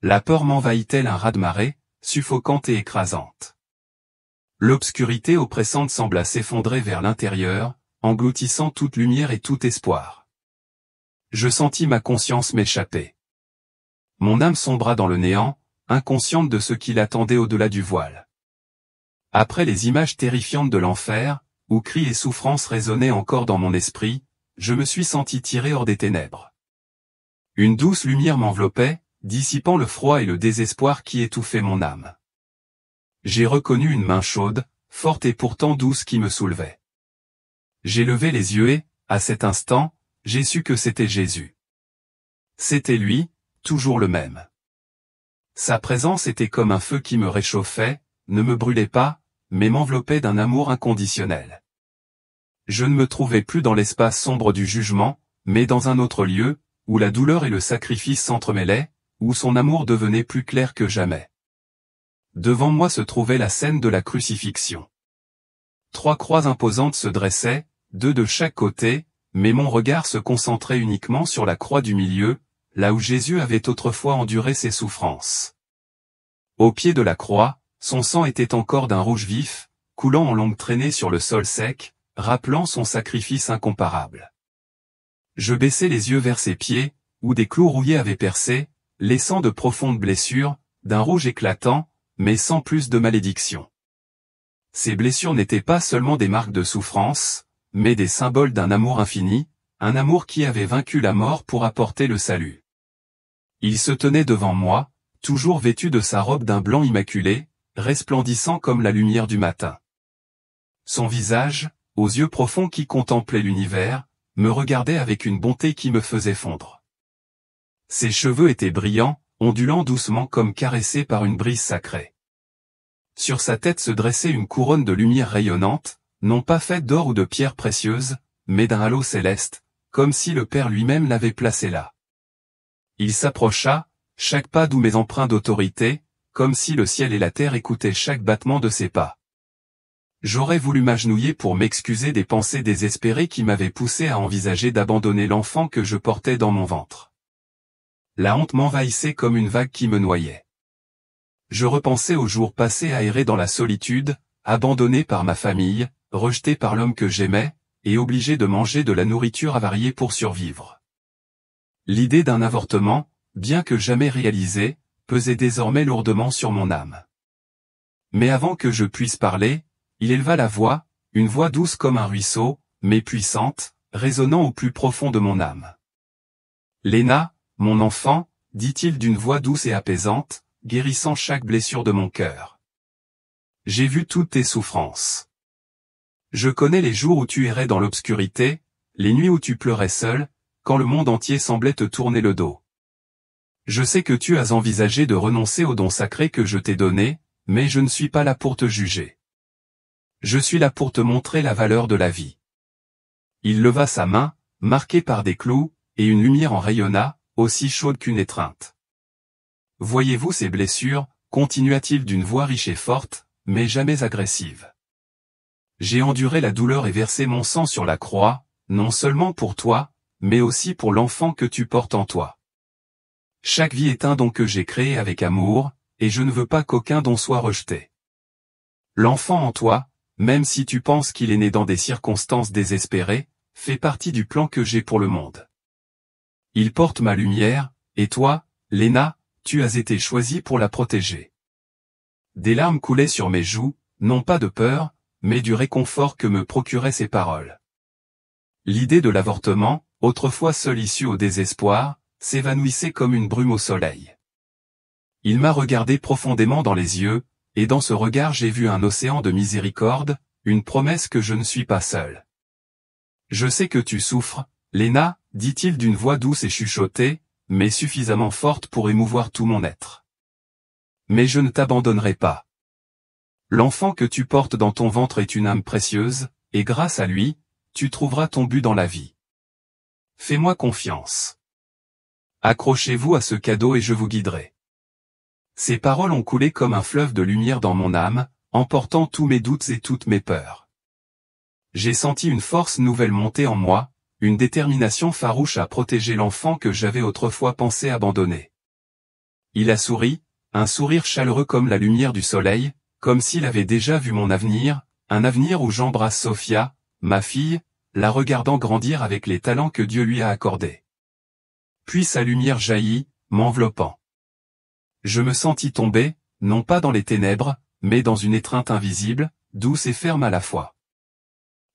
La peur m'envahit tel un raz-de-marée, suffocante et écrasante. L'obscurité oppressante sembla s'effondrer vers l'intérieur, engloutissant toute lumière et tout espoir. Je sentis ma conscience m'échapper. Mon âme sombra dans le néant, inconsciente de ce qui l'attendait au-delà du voile. Après les images terrifiantes de l'enfer, où cris et souffrances résonnaient encore dans mon esprit, je me suis senti tiré hors des ténèbres. Une douce lumière m'enveloppait, dissipant le froid et le désespoir qui étouffaient mon âme. J'ai reconnu une main chaude, forte et pourtant douce qui me soulevait. J'ai levé les yeux et, à cet instant, j'ai su que c'était Jésus. C'était lui, toujours le même. Sa présence était comme un feu qui me réchauffait, ne me brûlait pas, mais m'enveloppait d'un amour inconditionnel. Je ne me trouvais plus dans l'espace sombre du jugement, mais dans un autre lieu, où la douleur et le sacrifice s'entremêlaient, où son amour devenait plus clair que jamais. Devant moi se trouvait la scène de la crucifixion. 3 croix imposantes se dressaient, 2 de chaque côté, mais mon regard se concentrait uniquement sur la croix du milieu, là où Jésus avait autrefois enduré ses souffrances. Au pied de la croix, son sang était encore d'un rouge vif, coulant en longues traînées sur le sol sec, rappelant son sacrifice incomparable. Je baissai les yeux vers ses pieds, où des clous rouillés avaient percé, laissant de profondes blessures, d'un rouge éclatant, mais sans plus de malédiction. Ces blessures n'étaient pas seulement des marques de souffrance, mais des symboles d'un amour infini, un amour qui avait vaincu la mort pour apporter le salut. Il se tenait devant moi, toujours vêtu de sa robe d'un blanc immaculé, resplendissant comme la lumière du matin. Son visage, aux yeux profonds qui contemplaient l'univers, me regardait avec une bonté qui me faisait fondre. Ses cheveux étaient brillants, ondulant doucement comme caressés par une brise sacrée. Sur sa tête se dressait une couronne de lumière rayonnante, non pas faite d'or ou de pierres précieuses, mais d'un halo céleste, comme si le Père lui-même l'avait placé là. Il s'approcha, chaque pas doux mais empreint d'autorité, comme si le ciel et la terre écoutaient chaque battement de ses pas. J'aurais voulu m'agenouiller pour m'excuser des pensées désespérées qui m'avaient poussé à envisager d'abandonner l'enfant que je portais dans mon ventre. La honte m'envahissait comme une vague qui me noyait. Je repensais aux jours passés aérés dans la solitude, abandonné par ma famille, rejeté par l'homme que j'aimais, et obligé de manger de la nourriture avariée pour survivre. L'idée d'un avortement, bien que jamais réalisé, pesait désormais lourdement sur mon âme. Mais avant que je puisse parler, il éleva la voix, une voix douce comme un ruisseau, mais puissante, résonnant au plus profond de mon âme. « Léna, mon enfant, dit-il d'une voix douce et apaisante, guérissant chaque blessure de mon cœur. J'ai vu toutes tes souffrances. Je connais les jours où tu errais dans l'obscurité, les nuits où tu pleurais seul, quand le monde entier semblait te tourner le dos. Je sais que tu as envisagé de renoncer au don sacré que je t'ai donné, mais je ne suis pas là pour te juger. Je suis là pour te montrer la valeur de la vie. » Il leva sa main, marquée par des clous, et une lumière en rayonna, aussi chaude qu'une étreinte. « Voyez-vous ces blessures, continua-t-il d'une voix riche et forte, mais jamais agressive. J'ai enduré la douleur et versé mon sang sur la croix, non seulement pour toi, mais aussi pour l'enfant que tu portes en toi. Chaque vie est un don que j'ai créé avec amour, et je ne veux pas qu'aucun don soit rejeté. L'enfant en toi, même si tu penses qu'il est né dans des circonstances désespérées, fait partie du plan que j'ai pour le monde. Il porte ma lumière, et toi, Léna, tu as été choisie pour la protéger. » Des larmes coulaient sur mes joues, non pas de peur, mais du réconfort que me procuraient ces paroles. L'idée de l'avortement, autrefois seule issue au désespoir, s'évanouissait comme une brume au soleil. Il m'a regardé profondément dans les yeux, et dans ce regard j'ai vu un océan de miséricorde, une promesse que je ne suis pas seul. « Je sais que tu souffres, Léna, dit-il d'une voix douce et chuchotée, mais suffisamment forte pour émouvoir tout mon être. Mais je ne t'abandonnerai pas. L'enfant que tu portes dans ton ventre est une âme précieuse, et grâce à lui, tu trouveras ton but dans la vie. Fais-moi confiance. Accrochez-vous à ce cadeau et je vous guiderai. » Ces paroles ont coulé comme un fleuve de lumière dans mon âme, emportant tous mes doutes et toutes mes peurs. J'ai senti une force nouvelle monter en moi, une détermination farouche à protéger l'enfant que j'avais autrefois pensé abandonner. Il a souri, un sourire chaleureux comme la lumière du soleil, comme s'il avait déjà vu mon avenir, un avenir où j'embrasse Sophia, ma fille, la regardant grandir avec les talents que Dieu lui a accordés. Puis sa lumière jaillit, m'enveloppant. Je me sentis tomber, non pas dans les ténèbres, mais dans une étreinte invisible, douce et ferme à la fois.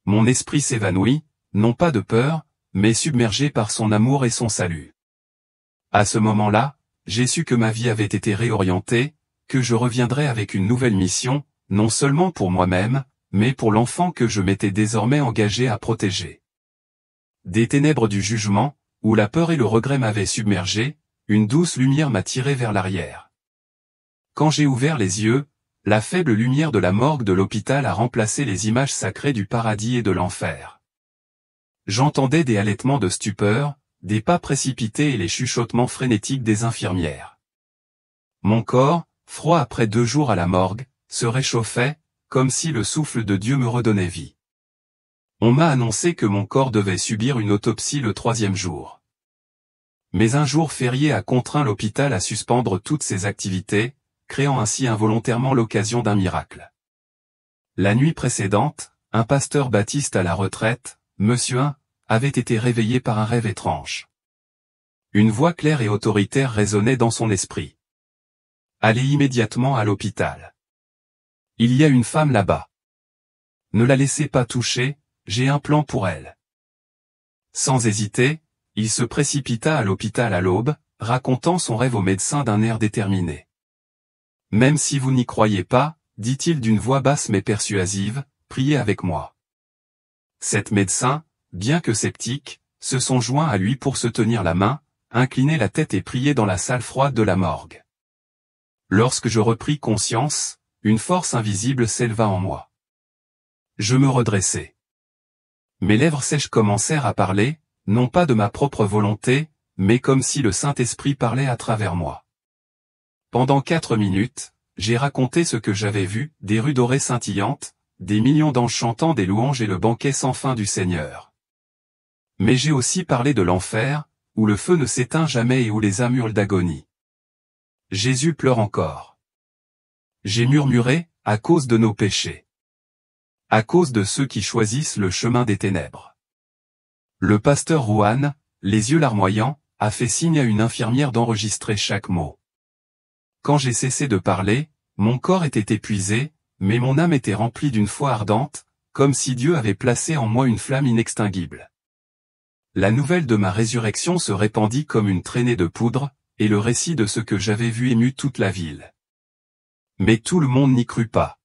Mon esprit s'évanouit, non pas de peur, mais submergé par son amour et son salut. À ce moment-là, j'ai su que ma vie avait été réorientée, que je reviendrais avec une nouvelle mission, non seulement pour moi-même, mais pour l'enfant que je m'étais désormais engagé à protéger. Des ténèbres du jugement, où la peur et le regret m'avaient submergé, une douce lumière m'a tiré vers l'arrière. Quand j'ai ouvert les yeux, la faible lumière de la morgue de l'hôpital a remplacé les images sacrées du paradis et de l'enfer. J'entendais des halètements de stupeur, des pas précipités et les chuchotements frénétiques des infirmières. Mon corps, froid après 2 jours à la morgue, se réchauffait, comme si le souffle de Dieu me redonnait vie. On m'a annoncé que mon corps devait subir une autopsie le 3e jour. Mais un jour férié a contraint l'hôpital à suspendre toutes ses activités, créant ainsi involontairement l'occasion d'un miracle. La nuit précédente, un pasteur baptiste à la retraite, Monsieur 1, avait été réveillé par un rêve étrange. Une voix claire et autoritaire résonnait dans son esprit. Allez immédiatement à l'hôpital. Il y a une femme là-bas. Ne la laissez pas toucher, j'ai un plan pour elle. Sans hésiter, il se précipita à l'hôpital à l'aube, racontant son rêve au médecin d'un air déterminé. Même si vous n'y croyez pas, dit-il d'une voix basse mais persuasive, priez avec moi. 7 médecins, bien que sceptiques, se sont joints à lui pour se tenir la main, incliner la tête et prier dans la salle froide de la morgue. Lorsque je repris conscience, une force invisible s'éleva en moi. Je me redressai. Mes lèvres sèches commencèrent à parler, non pas de ma propre volonté, mais comme si le Saint-Esprit parlait à travers moi. Pendant 4 minutes, j'ai raconté ce que j'avais vu, des rues dorées scintillantes, des millions d'anges chantant des louanges et le banquet sans fin du Seigneur. Mais j'ai aussi parlé de l'enfer, où le feu ne s'éteint jamais et où les âmes hurlent d'agonie. Jésus pleure encore. J'ai murmuré, à cause de nos péchés. À cause de ceux qui choisissent le chemin des ténèbres. Le pasteur Rouhan, les yeux larmoyants, a fait signe à une infirmière d'enregistrer chaque mot. Quand j'ai cessé de parler, mon corps était épuisé, mais mon âme était remplie d'une foi ardente, comme si Dieu avait placé en moi une flamme inextinguible. La nouvelle de ma résurrection se répandit comme une traînée de poudre, et le récit de ce que j'avais vu émut toute la ville. Mais tout le monde n'y crut pas.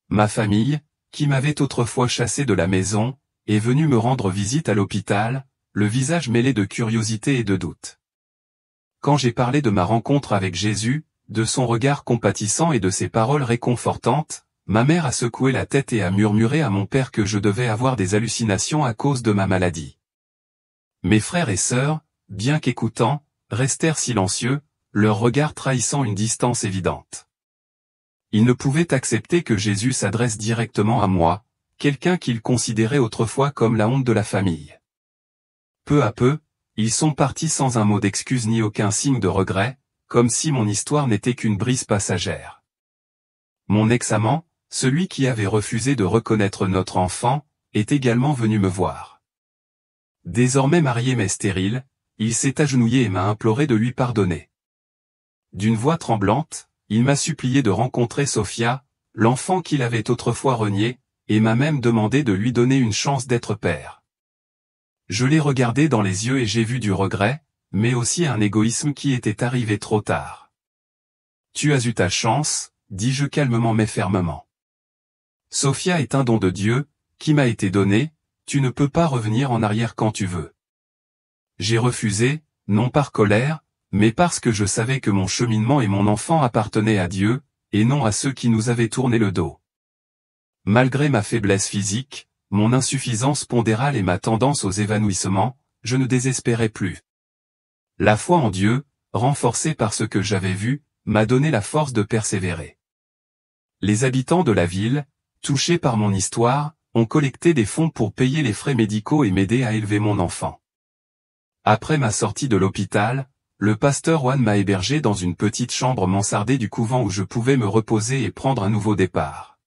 Ma famille, qui m'avait autrefois chassé de la maison, est venue me rendre visite à l'hôpital, le visage mêlé de curiosité et de doute. Quand j'ai parlé de ma rencontre avec Jésus, de son regard compatissant et de ses paroles réconfortantes, ma mère a secoué la tête et a murmuré à mon père que je devais avoir des hallucinations à cause de ma maladie. Mes frères et sœurs, bien qu'écoutants, restèrent silencieux, leur regard trahissant une distance évidente. Ils ne pouvaient accepter que Jésus s'adresse directement à moi, quelqu'un qu'ils considéraient autrefois comme la honte de la famille. Peu à peu, ils sont partis sans un mot d'excuse ni aucun signe de regret, comme si mon histoire n'était qu'une brise passagère. Mon ex-amant, celui qui avait refusé de reconnaître notre enfant, est également venu me voir. Désormais marié mais stérile, il s'est agenouillé et m'a imploré de lui pardonner. D'une voix tremblante, il m'a supplié de rencontrer Sophia, l'enfant qu'il avait autrefois renié, et m'a même demandé de lui donner une chance d'être père. Je l'ai regardé dans les yeux et j'ai vu du regret, mais aussi un égoïsme qui était arrivé trop tard. Tu as eu ta chance, dis-je calmement mais fermement. Sophia est un don de Dieu, qui m'a été donné, tu ne peux pas revenir en arrière quand tu veux. J'ai refusé, non par colère, mais parce que je savais que mon cheminement et mon enfant appartenaient à Dieu, et non à ceux qui nous avaient tourné le dos. Malgré ma faiblesse physique, mon insuffisance pondérale et ma tendance aux évanouissements, je ne désespérais plus. La foi en Dieu, renforcée par ce que j'avais vu, m'a donné la force de persévérer. Les habitants de la ville, touchés par mon histoire, ont collecté des fonds pour payer les frais médicaux et m'aider à élever mon enfant. Après ma sortie de l'hôpital, le pasteur Juan m'a hébergé dans une petite chambre mansardée du couvent où je pouvais me reposer et prendre un nouveau départ.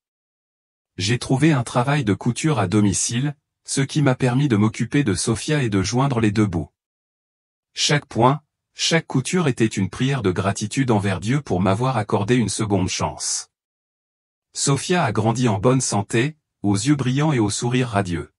J'ai trouvé un travail de couture à domicile, ce qui m'a permis de m'occuper de Sophia et de joindre les deux bouts. Chaque point, chaque couture était une prière de gratitude envers Dieu pour m'avoir accordé une seconde chance. Sophia a grandi en bonne santé, aux yeux brillants et au sourire radieux.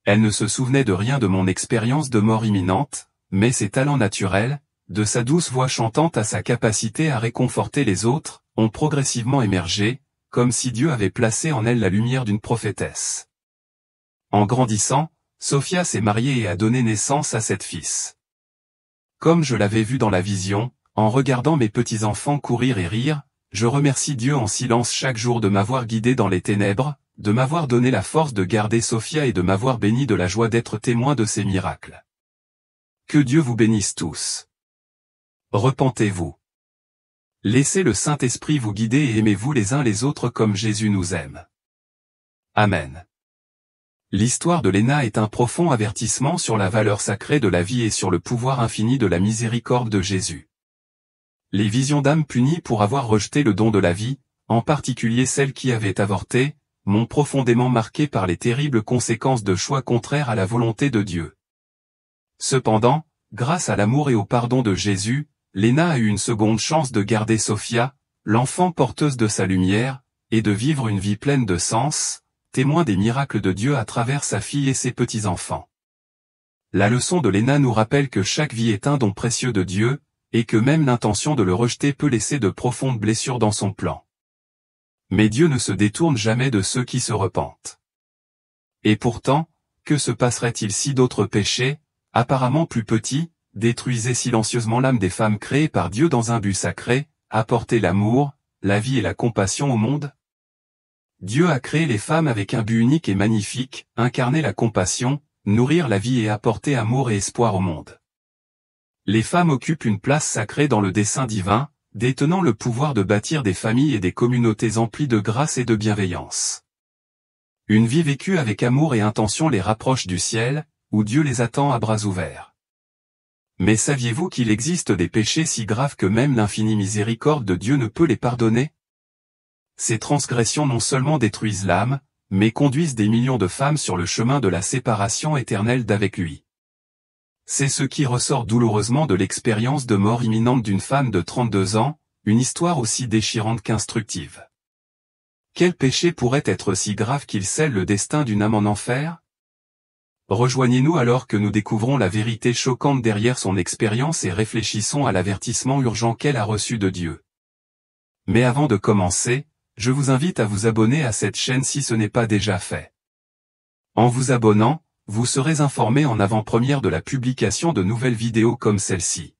Elle ne se souvenait de rien de mon expérience de mort imminente, mais ses talents naturels, de sa douce voix chantante à sa capacité à réconforter les autres, ont progressivement émergé, comme si Dieu avait placé en elle la lumière d'une prophétesse. En grandissant, Sophia s'est mariée et a donné naissance à 7 fils. Comme je l'avais vu dans la vision, en regardant mes petits-enfants courir et rire, je remercie Dieu en silence chaque jour de m'avoir guidé dans les ténèbres, de m'avoir donné la force de garder Sophia et de m'avoir béni de la joie d'être témoin de ses miracles. Que Dieu vous bénisse tous. Repentez-vous. Laissez le Saint-Esprit vous guider et aimez-vous les uns les autres comme Jésus nous aime. Amen. L'histoire de Léna est un profond avertissement sur la valeur sacrée de la vie et sur le pouvoir infini de la miséricorde de Jésus. Les visions d'âmes punies pour avoir rejeté le don de la vie, en particulier celles qui avaient avorté, m'ont profondément marqué par les terribles conséquences de choix contraires à la volonté de Dieu. Cependant, grâce à l'amour et au pardon de Jésus, Léna a eu une seconde chance de garder Sophia, l'enfant porteuse de sa lumière, et de vivre une vie pleine de sens, témoin des miracles de Dieu à travers sa fille et ses petits-enfants. La leçon de Léna nous rappelle que chaque vie est un don précieux de Dieu, et que même l'intention de le rejeter peut laisser de profondes blessures dans son plan. Mais Dieu ne se détourne jamais de ceux qui se repentent. Et pourtant, que se passerait-il si d'autres péchés, apparemment plus petits, détruisaient silencieusement l'âme des femmes créées par Dieu dans un but sacré, apporter l'amour, la vie et la compassion au monde? Dieu a créé les femmes avec un but unique et magnifique, incarner la compassion, nourrir la vie et apporter amour et espoir au monde. Les femmes occupent une place sacrée dans le dessein divin, détenant le pouvoir de bâtir des familles et des communautés emplies de grâce et de bienveillance. Une vie vécue avec amour et intention les rapproche du ciel, où Dieu les attend à bras ouverts. Mais saviez-vous qu'il existe des péchés si graves que même l'infinie miséricorde de Dieu ne peut les pardonner? Ces transgressions non seulement détruisent l'âme, mais conduisent des millions de femmes sur le chemin de la séparation éternelle d'avec lui. C'est ce qui ressort douloureusement de l'expérience de mort imminente d'une femme de 32 ans, une histoire aussi déchirante qu'instructive. Quel péché pourrait être si grave qu'il scelle le destin d'une âme en enfer? Rejoignez-nous alors que nous découvrons la vérité choquante derrière son expérience et réfléchissons à l'avertissement urgent qu'elle a reçu de Dieu. Mais avant de commencer, je vous invite à vous abonner à cette chaîne si ce n'est pas déjà fait. En vous abonnant, vous serez informé en avant-première de la publication de nouvelles vidéos comme celle-ci.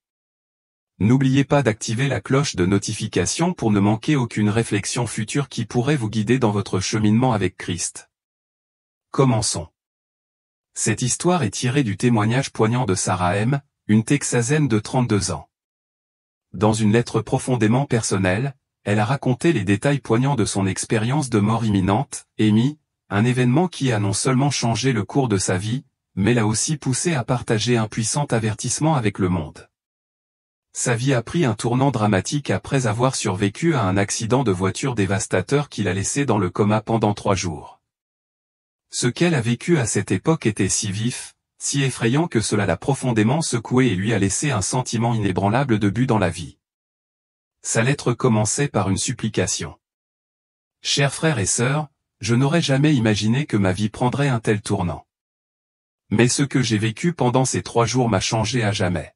N'oubliez pas d'activer la cloche de notification pour ne manquer aucune réflexion future qui pourrait vous guider dans votre cheminement avec Christ. Commençons. Cette histoire est tirée du témoignage poignant de Sarah M., une Texasaine de 32 ans. Dans une lettre profondément personnelle, elle a raconté les détails poignants de son expérience de mort imminente, Amy, un événement qui a non seulement changé le cours de sa vie, mais l'a aussi poussé à partager un puissant avertissement avec le monde. Sa vie a pris un tournant dramatique après avoir survécu à un accident de voiture dévastateur qui l'a laissé dans le coma pendant 3 jours. Ce qu'elle a vécu à cette époque était si vif, si effrayant que cela l'a profondément secoué et lui a laissé un sentiment inébranlable de but dans la vie. Sa lettre commençait par une supplication. « Chers frères et sœurs, je n'aurais jamais imaginé que ma vie prendrait un tel tournant. Mais ce que j'ai vécu pendant ces 3 jours m'a changé à jamais.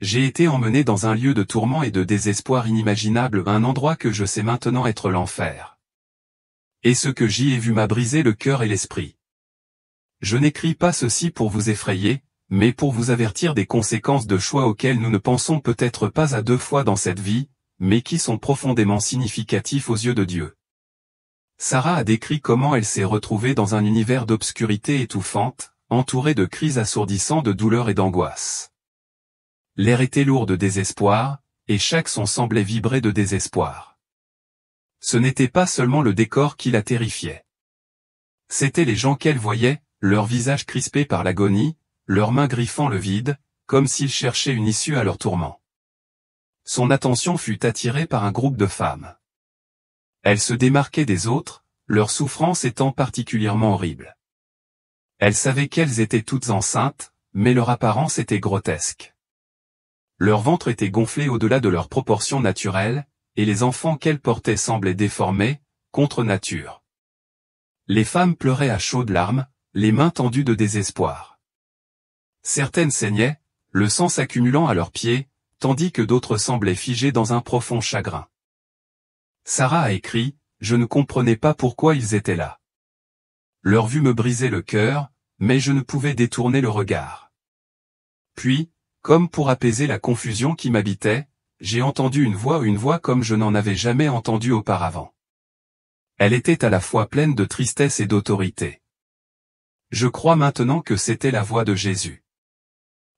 J'ai été emmené dans un lieu de tourment et de désespoir inimaginable, un endroit que je sais maintenant être l'enfer. Et ce que j'y ai vu m'a brisé le cœur et l'esprit. Je n'écris pas ceci pour vous effrayer, mais pour vous avertir des conséquences de choix auxquels nous ne pensons peut-être pas à 2 fois dans cette vie, mais qui sont profondément significatifs aux yeux de Dieu. » Sarah a décrit comment elle s'est retrouvée dans un univers d'obscurité étouffante, entourée de cris assourdissants de douleur et d'angoisse. L'air était lourd de désespoir, et chaque son semblait vibrer de désespoir. Ce n'était pas seulement le décor qui la terrifiait. C'étaient les gens qu'elle voyait, leurs visages crispés par l'agonie, leurs mains griffant le vide, comme s'il cherchait une issue à leur tourment. Son attention fut attirée par un groupe de femmes. Elles se démarquaient des autres, leur souffrance étant particulièrement horrible. Elle savait qu'elles étaient toutes enceintes, mais leur apparence était grotesque. Leur ventre était gonflé au-delà de leurs proportions naturelles, et les enfants qu'elles portaient semblaient déformés, contre nature. Les femmes pleuraient à chaudes larmes, les mains tendues de désespoir. Certaines saignaient, le sang s'accumulant à leurs pieds, tandis que d'autres semblaient figées dans un profond chagrin. Sarah a écrit, « Je ne comprenais pas pourquoi ils étaient là. Leur vue me brisait le cœur, mais je ne pouvais détourner le regard. Puis, comme pour apaiser la confusion qui m'habitait, j'ai entendu une voix comme je n'en avais jamais entendu auparavant. Elle était à la fois pleine de tristesse et d'autorité. Je crois maintenant que c'était la voix de Jésus.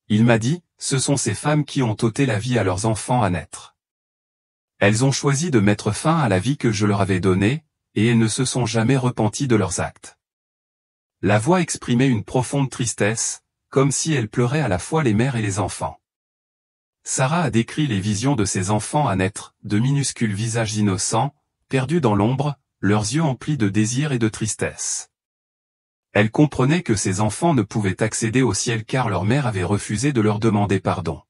Il m'a dit, ce sont ces femmes qui ont ôté la vie à leurs enfants à naître. Elles ont choisi de mettre fin à la vie que je leur avais donnée, et elles ne se sont jamais repenties de leurs actes. » La voix exprimait une profonde tristesse, comme si elle pleurait à la fois les mères et les enfants. Sarah a décrit les visions de ses enfants à naître, de minuscules visages innocents, perdus dans l'ombre, leurs yeux emplis de désir et de tristesse. Elle comprenait que ces enfants ne pouvaient accéder au ciel car leur mère avait refusé de leur demander pardon.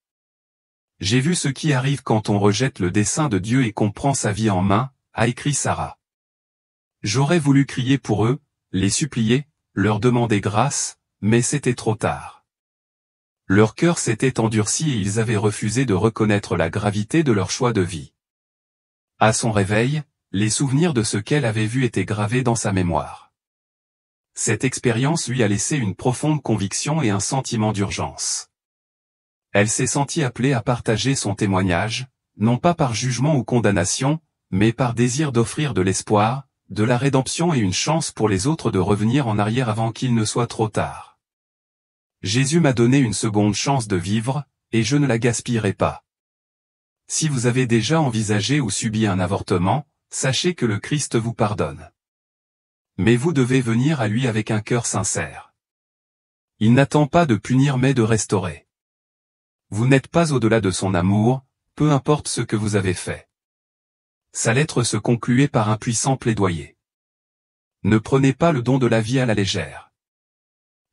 J'ai vu ce qui arrive quand on rejette le dessein de Dieu et qu'on prend sa vie en main, a écrit Sarah. J'aurais voulu crier pour eux, les supplier, leur demander grâce, mais c'était trop tard. Leur cœur s'était endurci et ils avaient refusé de reconnaître la gravité de leur choix de vie. À son réveil, les souvenirs de ce qu'elle avait vu étaient gravés dans sa mémoire. Cette expérience lui a laissé une profonde conviction et un sentiment d'urgence. Elle s'est sentie appelée à partager son témoignage, non pas par jugement ou condamnation, mais par désir d'offrir de l'espoir, de la rédemption et une chance pour les autres de revenir en arrière avant qu'il ne soit trop tard. Jésus m'a donné une seconde chance de vivre, et je ne la gaspillerai pas. Si vous avez déjà envisagé ou subi un avortement, sachez que le Christ vous pardonne. Mais vous devez venir à lui avec un cœur sincère. Il n'attend pas de punir mais de restaurer. Vous n'êtes pas au-delà de son amour, peu importe ce que vous avez fait. Sa lettre se concluait par un puissant plaidoyer. Ne prenez pas le don de la vie à la légère.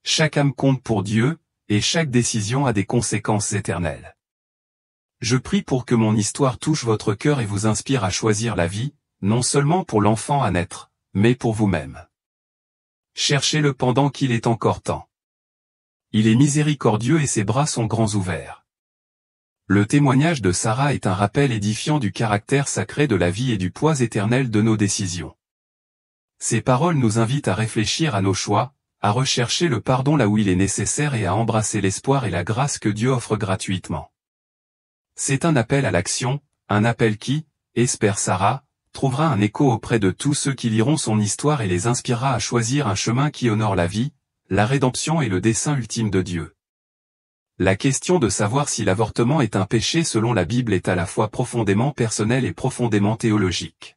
Chaque âme compte pour Dieu, et chaque décision a des conséquences éternelles. Je prie pour que mon histoire touche votre cœur et vous inspire à choisir la vie, non seulement pour l'enfant à naître, mais pour vous-même. Cherchez-le pendant qu'il est encore temps. Il est miséricordieux et ses bras sont grands ouverts. Le témoignage de Sarah est un rappel édifiant du caractère sacré de la vie et du poids éternel de nos décisions. Ces paroles nous invitent à réfléchir à nos choix, à rechercher le pardon là où il est nécessaire et à embrasser l'espoir et la grâce que Dieu offre gratuitement. C'est un appel à l'action, un appel qui, espère Sarah, trouvera un écho auprès de tous ceux qui liront son histoire et les inspirera à choisir un chemin qui honore la vie, la rédemption et le dessein ultime de Dieu. La question de savoir si l'avortement est un péché selon la Bible est à la fois profondément personnelle et profondément théologique.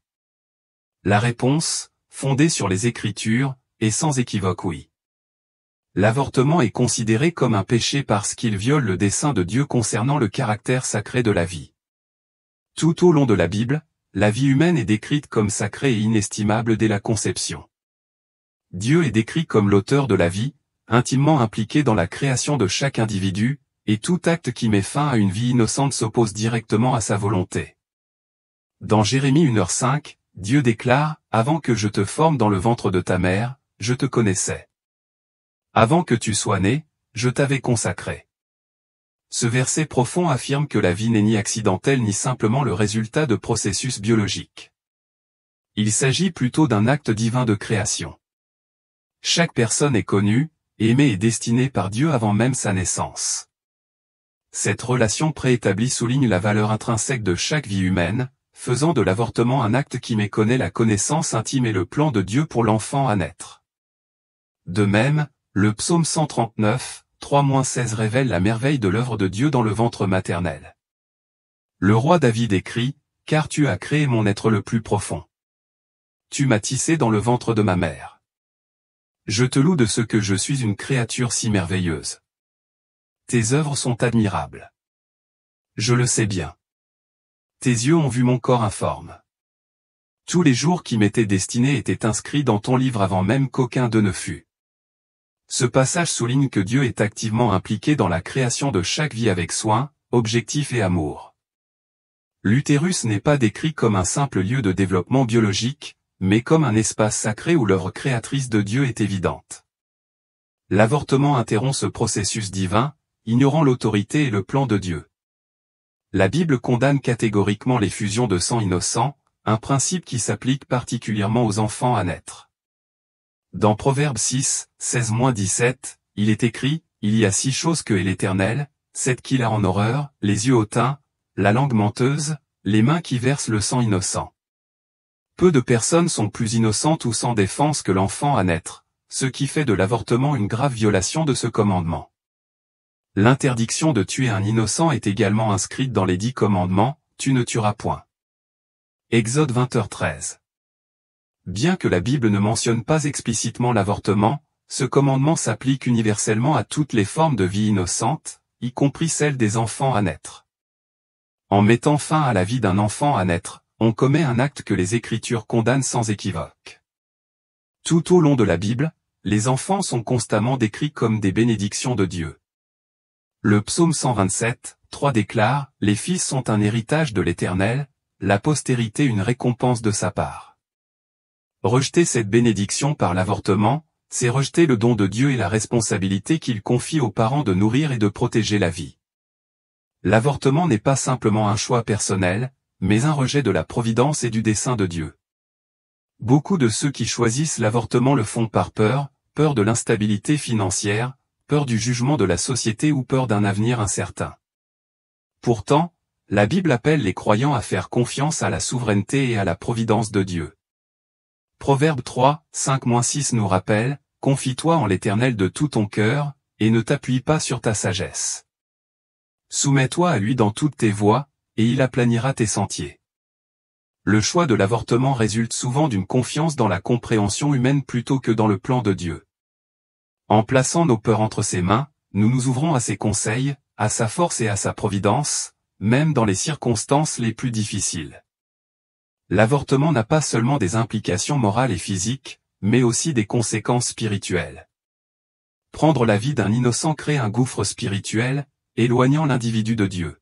La réponse, fondée sur les Écritures, est sans équivoque oui. L'avortement est considéré comme un péché parce qu'il viole le dessein de Dieu concernant le caractère sacré de la vie. Tout au long de la Bible, la vie humaine est décrite comme sacrée et inestimable dès la conception. Dieu est décrit comme l'auteur de la vie, intimement impliqué dans la création de chaque individu, et tout acte qui met fin à une vie innocente s'oppose directement à sa volonté. Dans Jérémie 1h5, Dieu déclare, « Avant que je te forme dans le ventre de ta mère, je te connaissais. Avant que tu sois né, je t'avais consacré. » Ce verset profond affirme que la vie n'est ni accidentelle ni simplement le résultat de processus biologiques. Il s'agit plutôt d'un acte divin de création. Chaque personne est connue, aimée et destinée par Dieu avant même sa naissance. Cette relation préétablie souligne la valeur intrinsèque de chaque vie humaine, faisant de l'avortement un acte qui méconnaît la connaissance intime et le plan de Dieu pour l'enfant à naître. De même, le psaume 139, 3-16 révèle la merveille de l'œuvre de Dieu dans le ventre maternel. Le roi David écrit, « Car tu as créé mon être le plus profond. Tu m'as tissé dans le ventre de ma mère. Je te loue de ce que je suis une créature si merveilleuse. » tes œuvres sont admirables. Je le sais bien. Tes yeux ont vu mon corps informe. Tous les jours qui m'étaient destinés étaient inscrits dans ton livre avant même qu'aucun d'eux ne fût. Ce passage souligne que Dieu est activement impliqué dans la création de chaque vie avec soin, objectif et amour. L'utérus n'est pas décrit comme un simple lieu de développement biologique, mais comme un espace sacré où l'œuvre créatrice de Dieu est évidente. L'avortement interrompt ce processus divin, ignorant l'autorité et le plan de Dieu. La Bible condamne catégoriquement les fusions de sang innocent, un principe qui s'applique particulièrement aux enfants à naître. Dans Proverbes 6, 16-17, il est écrit, « Il y a 6 choses que est l'Éternel, 7 qu'il a en horreur, les yeux hautains, la langue menteuse, les mains qui versent le sang innocent. » Peu de personnes sont plus innocentes ou sans défense que l'enfant à naître, ce qui fait de l'avortement une grave violation de ce commandement. L'interdiction de tuer un innocent est également inscrite dans les 10 commandements, « Tu ne tueras point ». Exode 20h13. Bien que la Bible ne mentionne pas explicitement l'avortement, ce commandement s'applique universellement à toutes les formes de vie innocente, y compris celles des enfants à naître. En mettant fin à la vie d'un enfant à naître, on commet un acte que les Écritures condamnent sans équivoque. Tout au long de la Bible, les enfants sont constamment décrits comme des bénédictions de Dieu. Le psaume 127, 3 déclare, « Les fils sont un héritage de l'Éternel, la postérité une récompense de sa part. » Rejeter cette bénédiction par l'avortement, c'est rejeter le don de Dieu et la responsabilité qu'il confie aux parents de nourrir et de protéger la vie. L'avortement n'est pas simplement un choix personnel, mais un rejet de la providence et du dessein de Dieu. Beaucoup de ceux qui choisissent l'avortement le font par peur, peur de l'instabilité financière, peur du jugement de la société ou peur d'un avenir incertain. Pourtant, la Bible appelle les croyants à faire confiance à la souveraineté et à la providence de Dieu. Proverbe 3, 5-6 nous rappelle, « Confie-toi en l'Éternel de tout ton cœur, et ne t'appuie pas sur ta sagesse. Soumets-toi à lui dans toutes tes voies, et il aplanira tes sentiers. » Le choix de l'avortement résulte souvent d'une confiance dans la compréhension humaine plutôt que dans le plan de Dieu. En plaçant nos peurs entre ses mains, nous nous ouvrons à ses conseils, à sa force et à sa providence, même dans les circonstances les plus difficiles. L'avortement n'a pas seulement des implications morales et physiques, mais aussi des conséquences spirituelles. Prendre la vie d'un innocent crée un gouffre spirituel, éloignant l'individu de Dieu.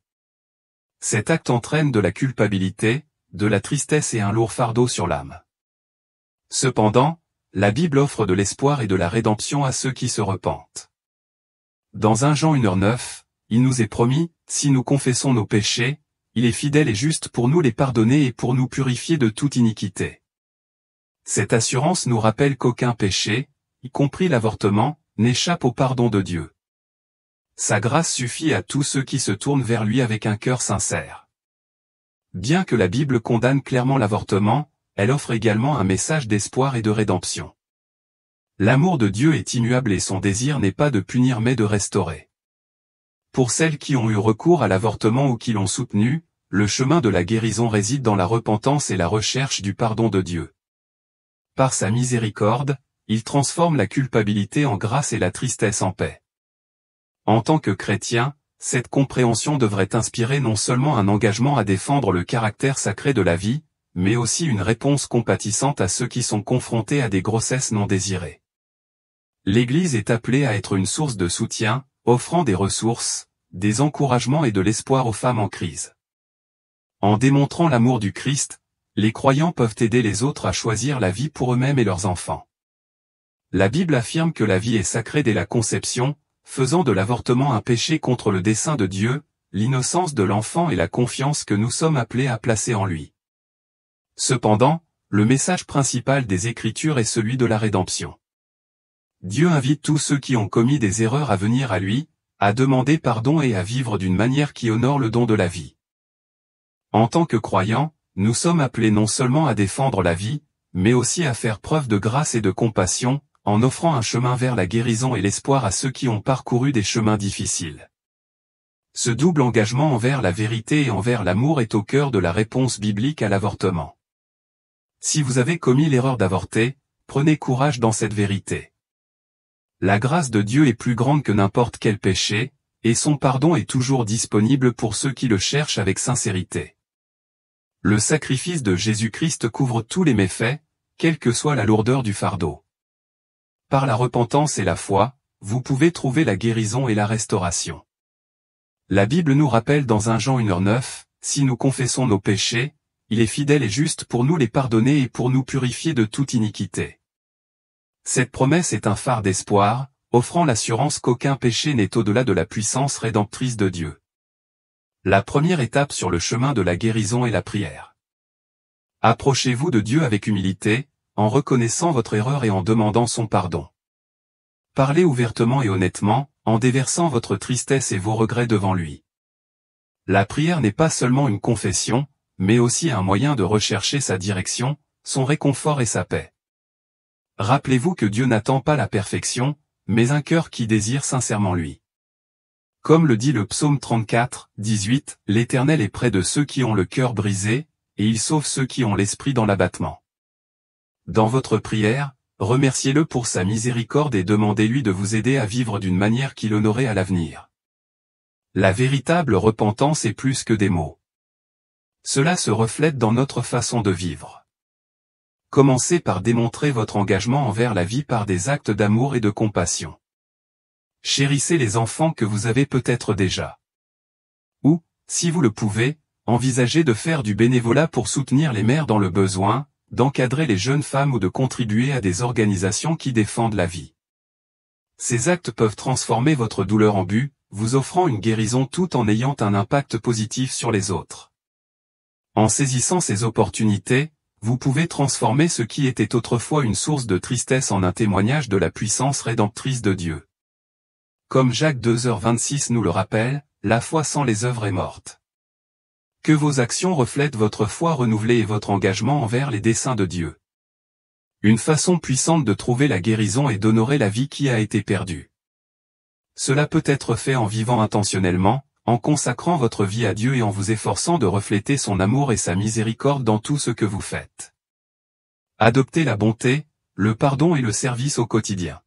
Cet acte entraîne de la culpabilité, de la tristesse et un lourd fardeau sur l'âme. Cependant, la Bible offre de l'espoir et de la rédemption à ceux qui se repentent. Dans 1 Jean 1h9, il nous est promis, si nous confessons nos péchés, il est fidèle et juste pour nous les pardonner et pour nous purifier de toute iniquité. Cette assurance nous rappelle qu'aucun péché, y compris l'avortement, n'échappe au pardon de Dieu. Sa grâce suffit à tous ceux qui se tournent vers lui avec un cœur sincère. Bien que la Bible condamne clairement l'avortement, elle offre également un message d'espoir et de rédemption. L'amour de Dieu est immuable et son désir n'est pas de punir mais de restaurer. Pour celles qui ont eu recours à l'avortement ou qui l'ont soutenu, le chemin de la guérison réside dans la repentance et la recherche du pardon de Dieu. Par sa miséricorde, il transforme la culpabilité en grâce et la tristesse en paix. En tant que chrétien, cette compréhension devrait inspirer non seulement un engagement à défendre le caractère sacré de la vie, mais aussi une réponse compatissante à ceux qui sont confrontés à des grossesses non désirées. L'Église est appelée à être une source de soutien, offrant des ressources, des encouragements et de l'espoir aux femmes en crise. En démontrant l'amour du Christ, les croyants peuvent aider les autres à choisir la vie pour eux-mêmes et leurs enfants. La Bible affirme que la vie est sacrée dès la conception, faisant de l'avortement un péché contre le dessein de Dieu, l'innocence de l'enfant et la confiance que nous sommes appelés à placer en lui. Cependant, le message principal des Écritures est celui de la rédemption. Dieu invite tous ceux qui ont commis des erreurs à venir à lui, à demander pardon et à vivre d'une manière qui honore le don de la vie. En tant que croyants, nous sommes appelés non seulement à défendre la vie, mais aussi à faire preuve de grâce et de compassion, en offrant un chemin vers la guérison et l'espoir à ceux qui ont parcouru des chemins difficiles. Ce double engagement envers la vérité et envers l'amour est au cœur de la réponse biblique à l'avortement. Si vous avez commis l'erreur d'avorter, prenez courage dans cette vérité. La grâce de Dieu est plus grande que n'importe quel péché, et son pardon est toujours disponible pour ceux qui le cherchent avec sincérité. Le sacrifice de Jésus-Christ couvre tous les méfaits, quelle que soit la lourdeur du fardeau. Par la repentance et la foi, vous pouvez trouver la guérison et la restauration. La Bible nous rappelle dans 1 Jean 1:9, si nous confessons nos péchés, il est fidèle et juste pour nous les pardonner et pour nous purifier de toute iniquité. Cette promesse est un phare d'espoir, offrant l'assurance qu'aucun péché n'est au-delà de la puissance rédemptrice de Dieu. La première étape sur le chemin de la guérison est la prière. Approchez-vous de Dieu avec humilité, en reconnaissant votre erreur et en demandant son pardon. Parlez ouvertement et honnêtement, en déversant votre tristesse et vos regrets devant lui. La prière n'est pas seulement une confession, mais aussi un moyen de rechercher sa direction, son réconfort et sa paix. Rappelez-vous que Dieu n'attend pas la perfection, mais un cœur qui désire sincèrement lui. Comme le dit le psaume 34, 18, l'Éternel est près de ceux qui ont le cœur brisé, et il sauve ceux qui ont l'esprit dans l'abattement. Dans votre prière, remerciez-le pour sa miséricorde et demandez-lui de vous aider à vivre d'une manière qui l'honorerait à l'avenir. La véritable repentance est plus que des mots. Cela se reflète dans notre façon de vivre. Commencez par démontrer votre engagement envers la vie par des actes d'amour et de compassion. Chérissez les enfants que vous avez peut-être déjà. Ou, si vous le pouvez, envisagez de faire du bénévolat pour soutenir les mères dans le besoin, d'encadrer les jeunes femmes ou de contribuer à des organisations qui défendent la vie. Ces actes peuvent transformer votre douleur en but, vous offrant une guérison tout en ayant un impact positif sur les autres. En saisissant ces opportunités, vous pouvez transformer ce qui était autrefois une source de tristesse en un témoignage de la puissance rédemptrice de Dieu. Comme Jacques 2h26 nous le rappelle, la foi sans les œuvres est morte. Que vos actions reflètent votre foi renouvelée et votre engagement envers les desseins de Dieu. Une façon puissante de trouver la guérison est d'honorer la vie qui a été perdue. Cela peut être fait en vivant intentionnellement, en consacrant votre vie à Dieu et en vous efforçant de refléter son amour et sa miséricorde dans tout ce que vous faites. Adoptez la bonté, le pardon et le service au quotidien.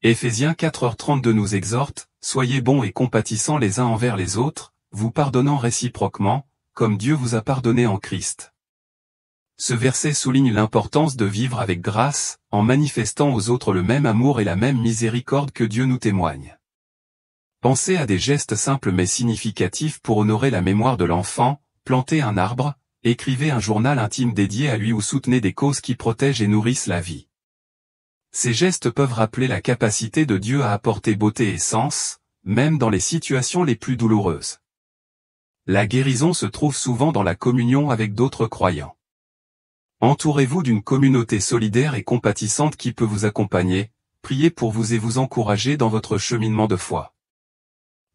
Éphésiens 4h32 nous exhorte, soyez bons et compatissants les uns envers les autres, vous pardonnant réciproquement, comme Dieu vous a pardonné en Christ. Ce verset souligne l'importance de vivre avec grâce, en manifestant aux autres le même amour et la même miséricorde que Dieu nous témoigne. Pensez à des gestes simples mais significatifs pour honorer la mémoire de l'enfant, plantez un arbre, écrivez un journal intime dédié à lui ou soutenez des causes qui protègent et nourrissent la vie. Ces gestes peuvent rappeler la capacité de Dieu à apporter beauté et sens, même dans les situations les plus douloureuses. La guérison se trouve souvent dans la communion avec d'autres croyants. Entourez-vous d'une communauté solidaire et compatissante qui peut vous accompagner, prier pour vous et vous encourager dans votre cheminement de foi.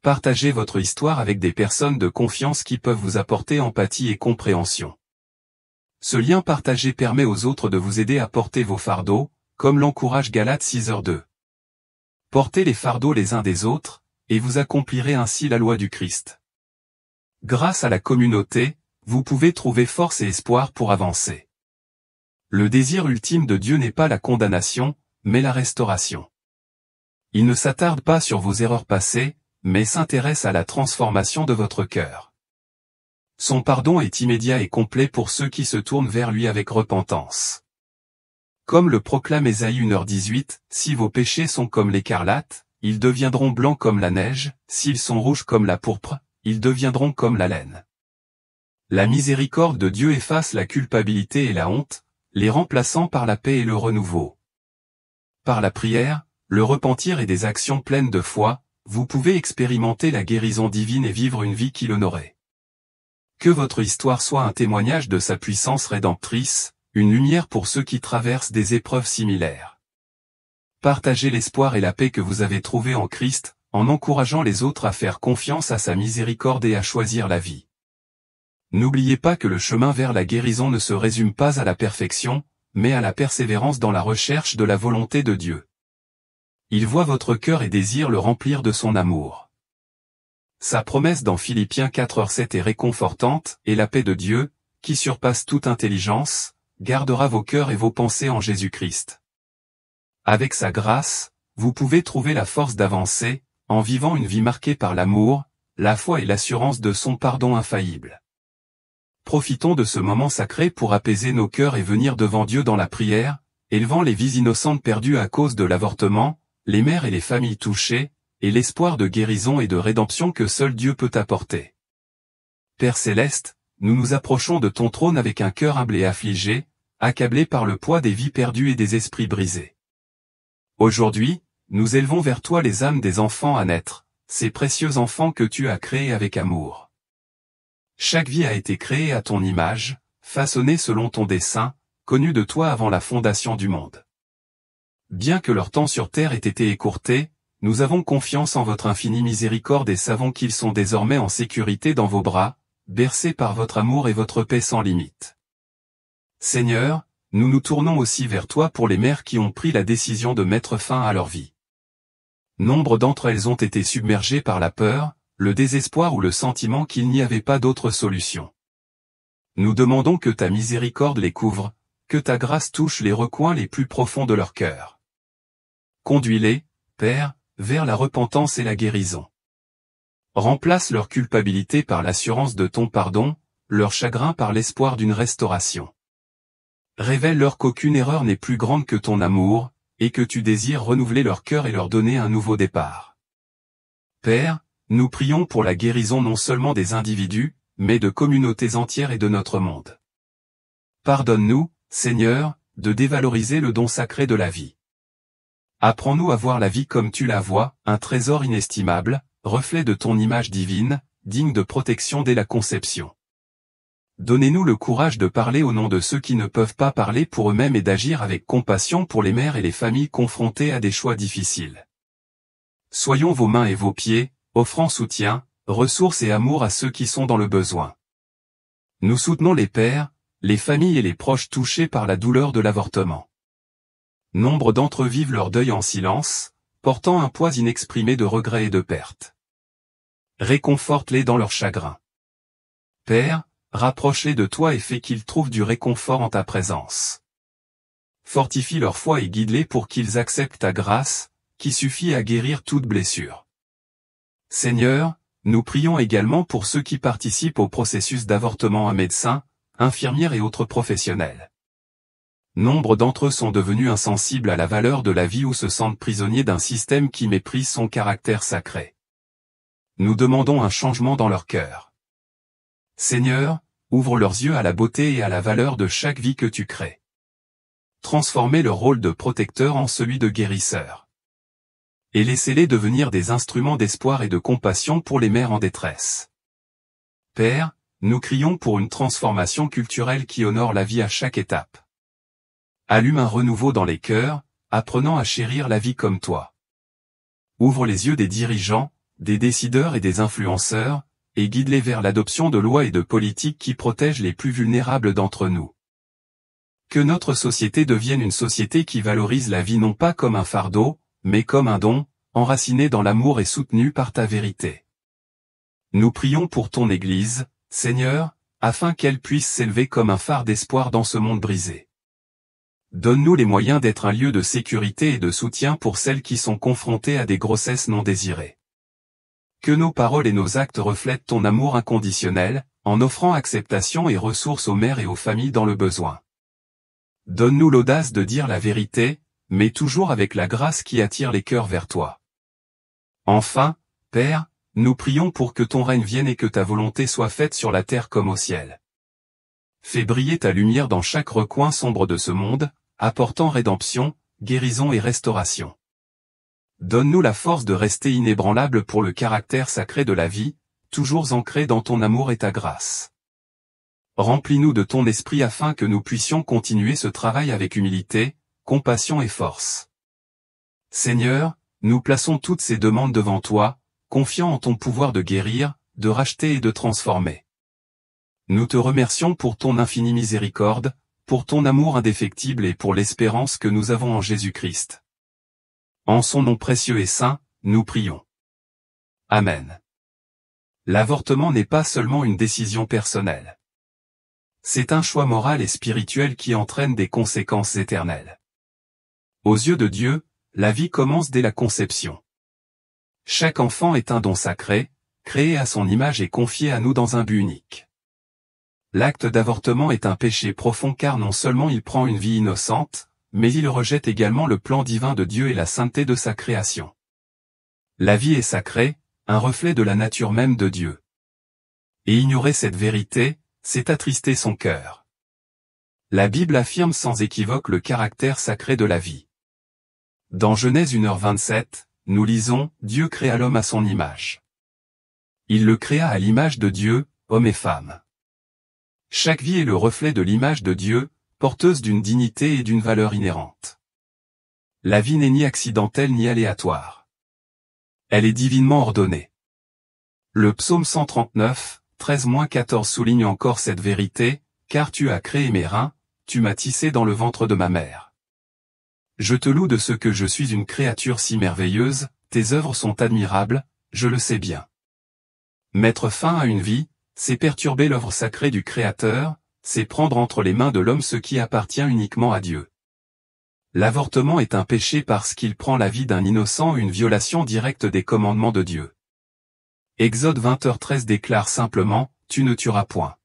Partagez votre histoire avec des personnes de confiance qui peuvent vous apporter empathie et compréhension. Ce lien partagé permet aux autres de vous aider à porter vos fardeaux, comme l'encourage Galates 6h2. Portez les fardeaux les uns des autres, et vous accomplirez ainsi la loi du Christ. Grâce à la communauté, vous pouvez trouver force et espoir pour avancer. Le désir ultime de Dieu n'est pas la condamnation, mais la restauration. Il ne s'attarde pas sur vos erreurs passées, mais s'intéresse à la transformation de votre cœur. Son pardon est immédiat et complet pour ceux qui se tournent vers lui avec repentance. Comme le proclame Ésaïe 1h18, si vos péchés sont comme l'écarlate, ils deviendront blancs comme la neige, s'ils sont rouges comme la pourpre, ils deviendront comme la laine. La miséricorde de Dieu efface la culpabilité et la honte, les remplaçant par la paix et le renouveau. Par la prière, le repentir et des actions pleines de foi, vous pouvez expérimenter la guérison divine et vivre une vie qui l'honorait. Que votre histoire soit un témoignage de sa puissance rédemptrice, une lumière pour ceux qui traversent des épreuves similaires. Partagez l'espoir et la paix que vous avez trouvés en Christ, en encourageant les autres à faire confiance à sa miséricorde et à choisir la vie. N'oubliez pas que le chemin vers la guérison ne se résume pas à la perfection, mais à la persévérance dans la recherche de la volonté de Dieu. Il voit votre cœur et désire le remplir de son amour. Sa promesse dans Philippiens 4h7 est réconfortante, et la paix de Dieu, qui surpasse toute intelligence, gardera vos cœurs et vos pensées en Jésus-Christ. Avec sa grâce, vous pouvez trouver la force d'avancer, en vivant une vie marquée par l'amour, la foi et l'assurance de son pardon infaillible. Profitons de ce moment sacré pour apaiser nos cœurs et venir devant Dieu dans la prière, élevant les vies innocentes perdues à cause de l'avortement, les mères et les familles touchées, et l'espoir de guérison et de rédemption que seul Dieu peut apporter. Père céleste, nous nous approchons de ton trône avec un cœur humble et affligé, accablé par le poids des vies perdues et des esprits brisés. Aujourd'hui, nous élevons vers toi les âmes des enfants à naître, ces précieux enfants que tu as créés avec amour. Chaque vie a été créée à ton image, façonnée selon ton dessein, connue de toi avant la fondation du monde. Bien que leur temps sur terre ait été écourté, nous avons confiance en votre infinie miséricorde et savons qu'ils sont désormais en sécurité dans vos bras, bercés par votre amour et votre paix sans limite. Seigneur, nous nous tournons aussi vers toi pour les mères qui ont pris la décision de mettre fin à leur vie. Nombre d'entre elles ont été submergées par la peur, le désespoir ou le sentiment qu'il n'y avait pas d'autre solution. Nous demandons que ta miséricorde les couvre, que ta grâce touche les recoins les plus profonds de leur cœur. Conduis-les, Père, vers la repentance et la guérison. Remplace leur culpabilité par l'assurance de ton pardon, leur chagrin par l'espoir d'une restauration. Révèle-leur qu'aucune erreur n'est plus grande que ton amour, et que tu désires renouveler leur cœur et leur donner un nouveau départ. Père, nous prions pour la guérison non seulement des individus, mais de communautés entières et de notre monde. Pardonne-nous, Seigneur, de dévaloriser le don sacré de la vie. Apprends-nous à voir la vie comme tu la vois, un trésor inestimable, reflet de ton image divine, digne de protection dès la conception. Donnez-nous le courage de parler au nom de ceux qui ne peuvent pas parler pour eux-mêmes et d'agir avec compassion pour les mères et les familles confrontées à des choix difficiles. Soyons vos mains et vos pieds, offrant soutien, ressources et amour à ceux qui sont dans le besoin. Nous soutenons les pères, les familles et les proches touchés par la douleur de l'avortement. Nombre d'entre eux vivent leur deuil en silence, portant un poids inexprimé de regrets et de pertes. Réconforte-les dans leur chagrin. Père, rapproche-les de toi et fais qu'ils trouvent du réconfort en ta présence. Fortifie leur foi et guide-les pour qu'ils acceptent ta grâce, qui suffit à guérir toute blessure. Seigneur, nous prions également pour ceux qui participent au processus d'avortement, à médecins, infirmières et autres professionnels. Nombre d'entre eux sont devenus insensibles à la valeur de la vie ou se sentent prisonniers d'un système qui méprise son caractère sacré. Nous demandons un changement dans leur cœur. Seigneur, ouvre leurs yeux à la beauté et à la valeur de chaque vie que tu crées. Transformez leur rôle de protecteur en celui de guérisseur. Et laissez-les devenir des instruments d'espoir et de compassion pour les mères en détresse. Père, nous crions pour une transformation culturelle qui honore la vie à chaque étape. Allume un renouveau dans les cœurs, apprenant à chérir la vie comme toi. Ouvre les yeux des dirigeants, des décideurs et des influenceurs, et guide-les vers l'adoption de lois et de politiques qui protègent les plus vulnérables d'entre nous. Que notre société devienne une société qui valorise la vie non pas comme un fardeau, mais comme un don, enraciné dans l'amour et soutenu par ta vérité. Nous prions pour ton Église, Seigneur, afin qu'elle puisse s'élever comme un phare d'espoir dans ce monde brisé. Donne-nous les moyens d'être un lieu de sécurité et de soutien pour celles qui sont confrontées à des grossesses non désirées. Que nos paroles et nos actes reflètent ton amour inconditionnel, en offrant acceptation et ressources aux mères et aux familles dans le besoin. Donne-nous l'audace de dire la vérité, mais toujours avec la grâce qui attire les cœurs vers toi. Enfin, Père, nous prions pour que ton règne vienne et que ta volonté soit faite sur la terre comme au ciel. Fais briller ta lumière dans chaque recoin sombre de ce monde, apportant rédemption, guérison et restauration. Donne-nous la force de rester inébranlable pour le caractère sacré de la vie, toujours ancré dans ton amour et ta grâce. Remplis-nous de ton esprit afin que nous puissions continuer ce travail avec humilité, compassion et force. Seigneur, nous plaçons toutes ces demandes devant toi, confiants en ton pouvoir de guérir, de racheter et de transformer. Nous te remercions pour ton infinie miséricorde, pour ton amour indéfectible et pour l'espérance que nous avons en Jésus-Christ. En son nom précieux et saint, nous prions. Amen. L'avortement n'est pas seulement une décision personnelle. C'est un choix moral et spirituel qui entraîne des conséquences éternelles. Aux yeux de Dieu, la vie commence dès la conception. Chaque enfant est un don sacré, créé à son image et confié à nous dans un but unique. L'acte d'avortement est un péché profond car non seulement il prend une vie innocente, mais il rejette également le plan divin de Dieu et la sainteté de sa création. La vie est sacrée, un reflet de la nature même de Dieu. Et ignorer cette vérité, c'est attrister son cœur. La Bible affirme sans équivoque le caractère sacré de la vie. Dans Genèse 1h27, nous lisons « Dieu créa l'homme à son image. Il le créa à l'image de Dieu, homme et femme. » Chaque vie est le reflet de l'image de Dieu, porteuse d'une dignité et d'une valeur inhérente. La vie n'est ni accidentelle ni aléatoire. Elle est divinement ordonnée. Le psaume 139, 13-14 souligne encore cette vérité, « Car tu as créé mes reins, tu m'as tissé dans le ventre de ma mère. Je te loue de ce que je suis une créature si merveilleuse, tes œuvres sont admirables, je le sais bien. » Mettre fin à une vie, c'est perturber l'œuvre sacrée du Créateur, c'est prendre entre les mains de l'homme ce qui appartient uniquement à Dieu. L'avortement est un péché parce qu'il prend la vie d'un innocent, une violation directe des commandements de Dieu. Exode 20h13 déclare simplement, « Tu ne tueras point. »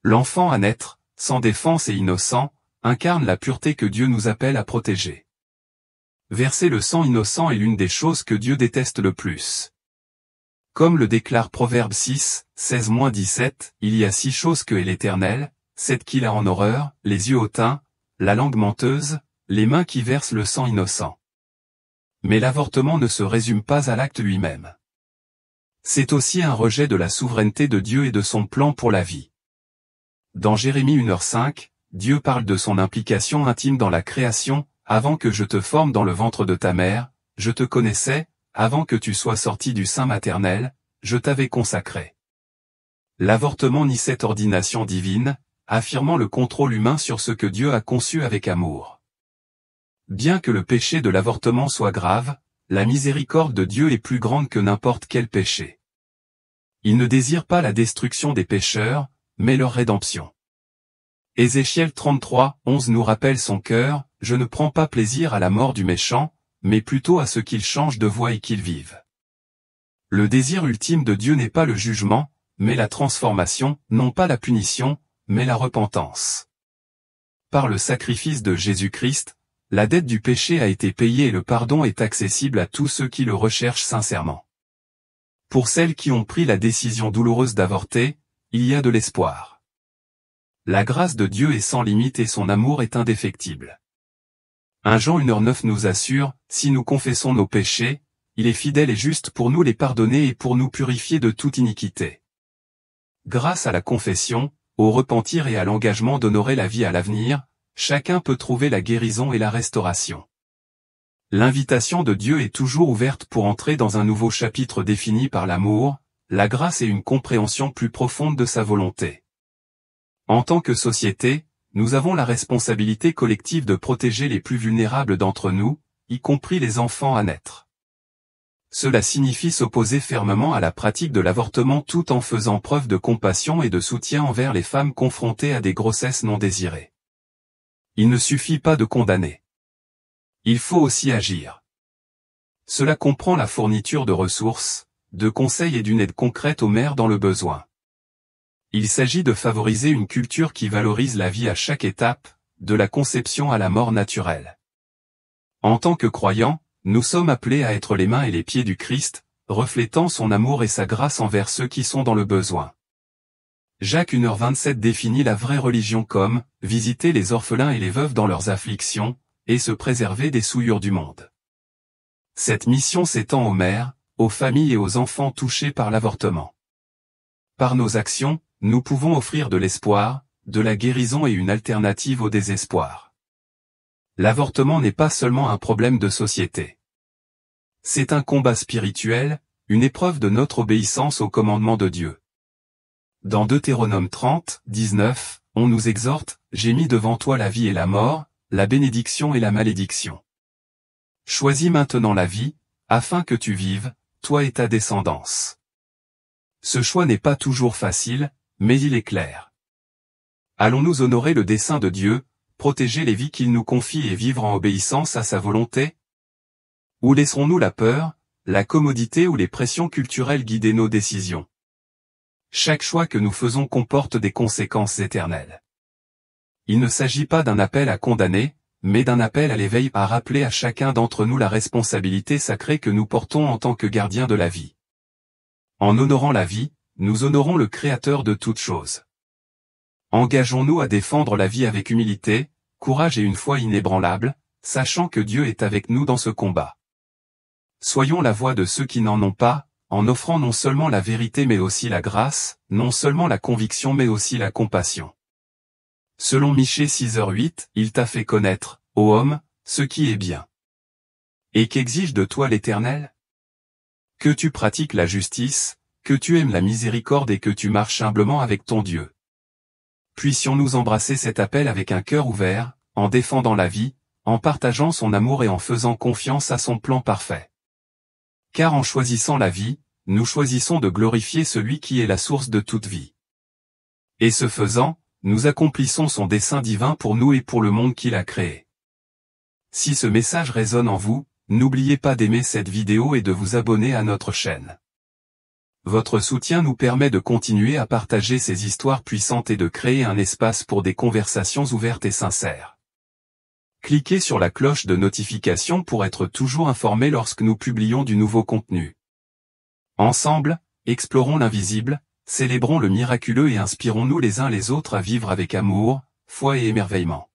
L'enfant à naître, sans défense et innocent, incarne la pureté que Dieu nous appelle à protéger. Verser le sang innocent est l'une des choses que Dieu déteste le plus. Comme le déclare Proverbe 6, 16-17, il y a 6 choses que est l'Éternel, 7 qu'il a en horreur, les yeux hautains, la langue menteuse, les mains qui versent le sang innocent. Mais l'avortement ne se résume pas à l'acte lui-même. C'est aussi un rejet de la souveraineté de Dieu et de son plan pour la vie. Dans Jérémie 1h5, Dieu parle de son implication intime dans la création, « Avant que je te forme dans le ventre de ta mère, je te connaissais, avant que tu sois sorti du sein maternel, je t'avais consacré. » L'avortement nie cette ordination divine, affirmant le contrôle humain sur ce que Dieu a conçu avec amour. Bien que le péché de l'avortement soit grave, la miséricorde de Dieu est plus grande que n'importe quel péché. Il ne désire pas la destruction des pécheurs, mais leur rédemption. Ézéchiel 33, 11 nous rappelle son cœur, « Je ne prends pas plaisir à la mort du méchant, mais plutôt à ce qu'il change de voie et qu'il vive. » Le désir ultime de Dieu n'est pas le jugement, mais la transformation, non pas la punition, mais la repentance. Par le sacrifice de Jésus-Christ, la dette du péché a été payée et le pardon est accessible à tous ceux qui le recherchent sincèrement. Pour celles qui ont pris la décision douloureuse d'avorter, il y a de l'espoir. La grâce de Dieu est sans limite et son amour est indéfectible. 1 Jean 1h9 nous assure, si nous confessons nos péchés, il est fidèle et juste pour nous les pardonner et pour nous purifier de toute iniquité. Grâce à la confession, au repentir et à l'engagement d'honorer la vie à l'avenir, chacun peut trouver la guérison et la restauration. L'invitation de Dieu est toujours ouverte pour entrer dans un nouveau chapitre défini par l'amour, la grâce et une compréhension plus profonde de sa volonté. En tant que société, nous avons la responsabilité collective de protéger les plus vulnérables d'entre nous, y compris les enfants à naître. Cela signifie s'opposer fermement à la pratique de l'avortement tout en faisant preuve de compassion et de soutien envers les femmes confrontées à des grossesses non désirées. Il ne suffit pas de condamner. Il faut aussi agir. Cela comprend la fourniture de ressources, de conseils et d'une aide concrète aux mères dans le besoin. Il s'agit de favoriser une culture qui valorise la vie à chaque étape, de la conception à la mort naturelle. En tant que croyants, nous sommes appelés à être les mains et les pieds du Christ, reflétant son amour et sa grâce envers ceux qui sont dans le besoin. Jacques 1h27 définit la vraie religion comme « visiter les orphelins et les veuves dans leurs afflictions, et se préserver des souillures du monde ». Cette mission s'étend aux mères, aux familles et aux enfants touchés par l'avortement. Par nos actions, nous pouvons offrir de l'espoir, de la guérison et une alternative au désespoir. L'avortement n'est pas seulement un problème de société. C'est un combat spirituel, une épreuve de notre obéissance au commandement de Dieu. Dans Deutéronome 30, 19, on nous exhorte, « J'ai mis devant toi la vie et la mort, la bénédiction et la malédiction. Choisis maintenant la vie, afin que tu vives, toi et ta descendance. » Ce choix n'est pas toujours facile, mais il est clair. Allons-nous honorer le dessein de Dieu, protéger les vies qu'il nous confie et vivre en obéissance à sa volonté? Ou laisserons-nous la peur, la commodité ou les pressions culturelles guider nos décisions. Chaque choix que nous faisons comporte des conséquences éternelles. Il ne s'agit pas d'un appel à condamner, mais d'un appel à l'éveil, à rappeler à chacun d'entre nous la responsabilité sacrée que nous portons en tant que gardiens de la vie. En honorant la vie, nous honorons le Créateur de toutes choses. Engageons-nous à défendre la vie avec humilité, courage et une foi inébranlable, sachant que Dieu est avec nous dans ce combat. Soyons la voix de ceux qui n'en ont pas, en offrant non seulement la vérité mais aussi la grâce, non seulement la conviction mais aussi la compassion. Selon Michée 6h8, il t'a fait connaître, ô homme, ce qui est bien. Et qu'exige de toi l'Éternel? Que tu pratiques la justice, que tu aimes la miséricorde et que tu marches humblement avec ton Dieu. Puissions-nous embrasser cet appel avec un cœur ouvert, en défendant la vie, en partageant son amour et en faisant confiance à son plan parfait. Car en choisissant la vie, nous choisissons de glorifier celui qui est la source de toute vie. Et ce faisant, nous accomplissons son dessein divin pour nous et pour le monde qu'il a créé. Si ce message résonne en vous, n'oubliez pas d'aimer cette vidéo et de vous abonner à notre chaîne. Votre soutien nous permet de continuer à partager ces histoires puissantes et de créer un espace pour des conversations ouvertes et sincères. Cliquez sur la cloche de notification pour être toujours informé lorsque nous publions du nouveau contenu. Ensemble, explorons l'invisible, célébrons le miraculeux et inspirons-nous les uns les autres à vivre avec amour, foi et émerveillement.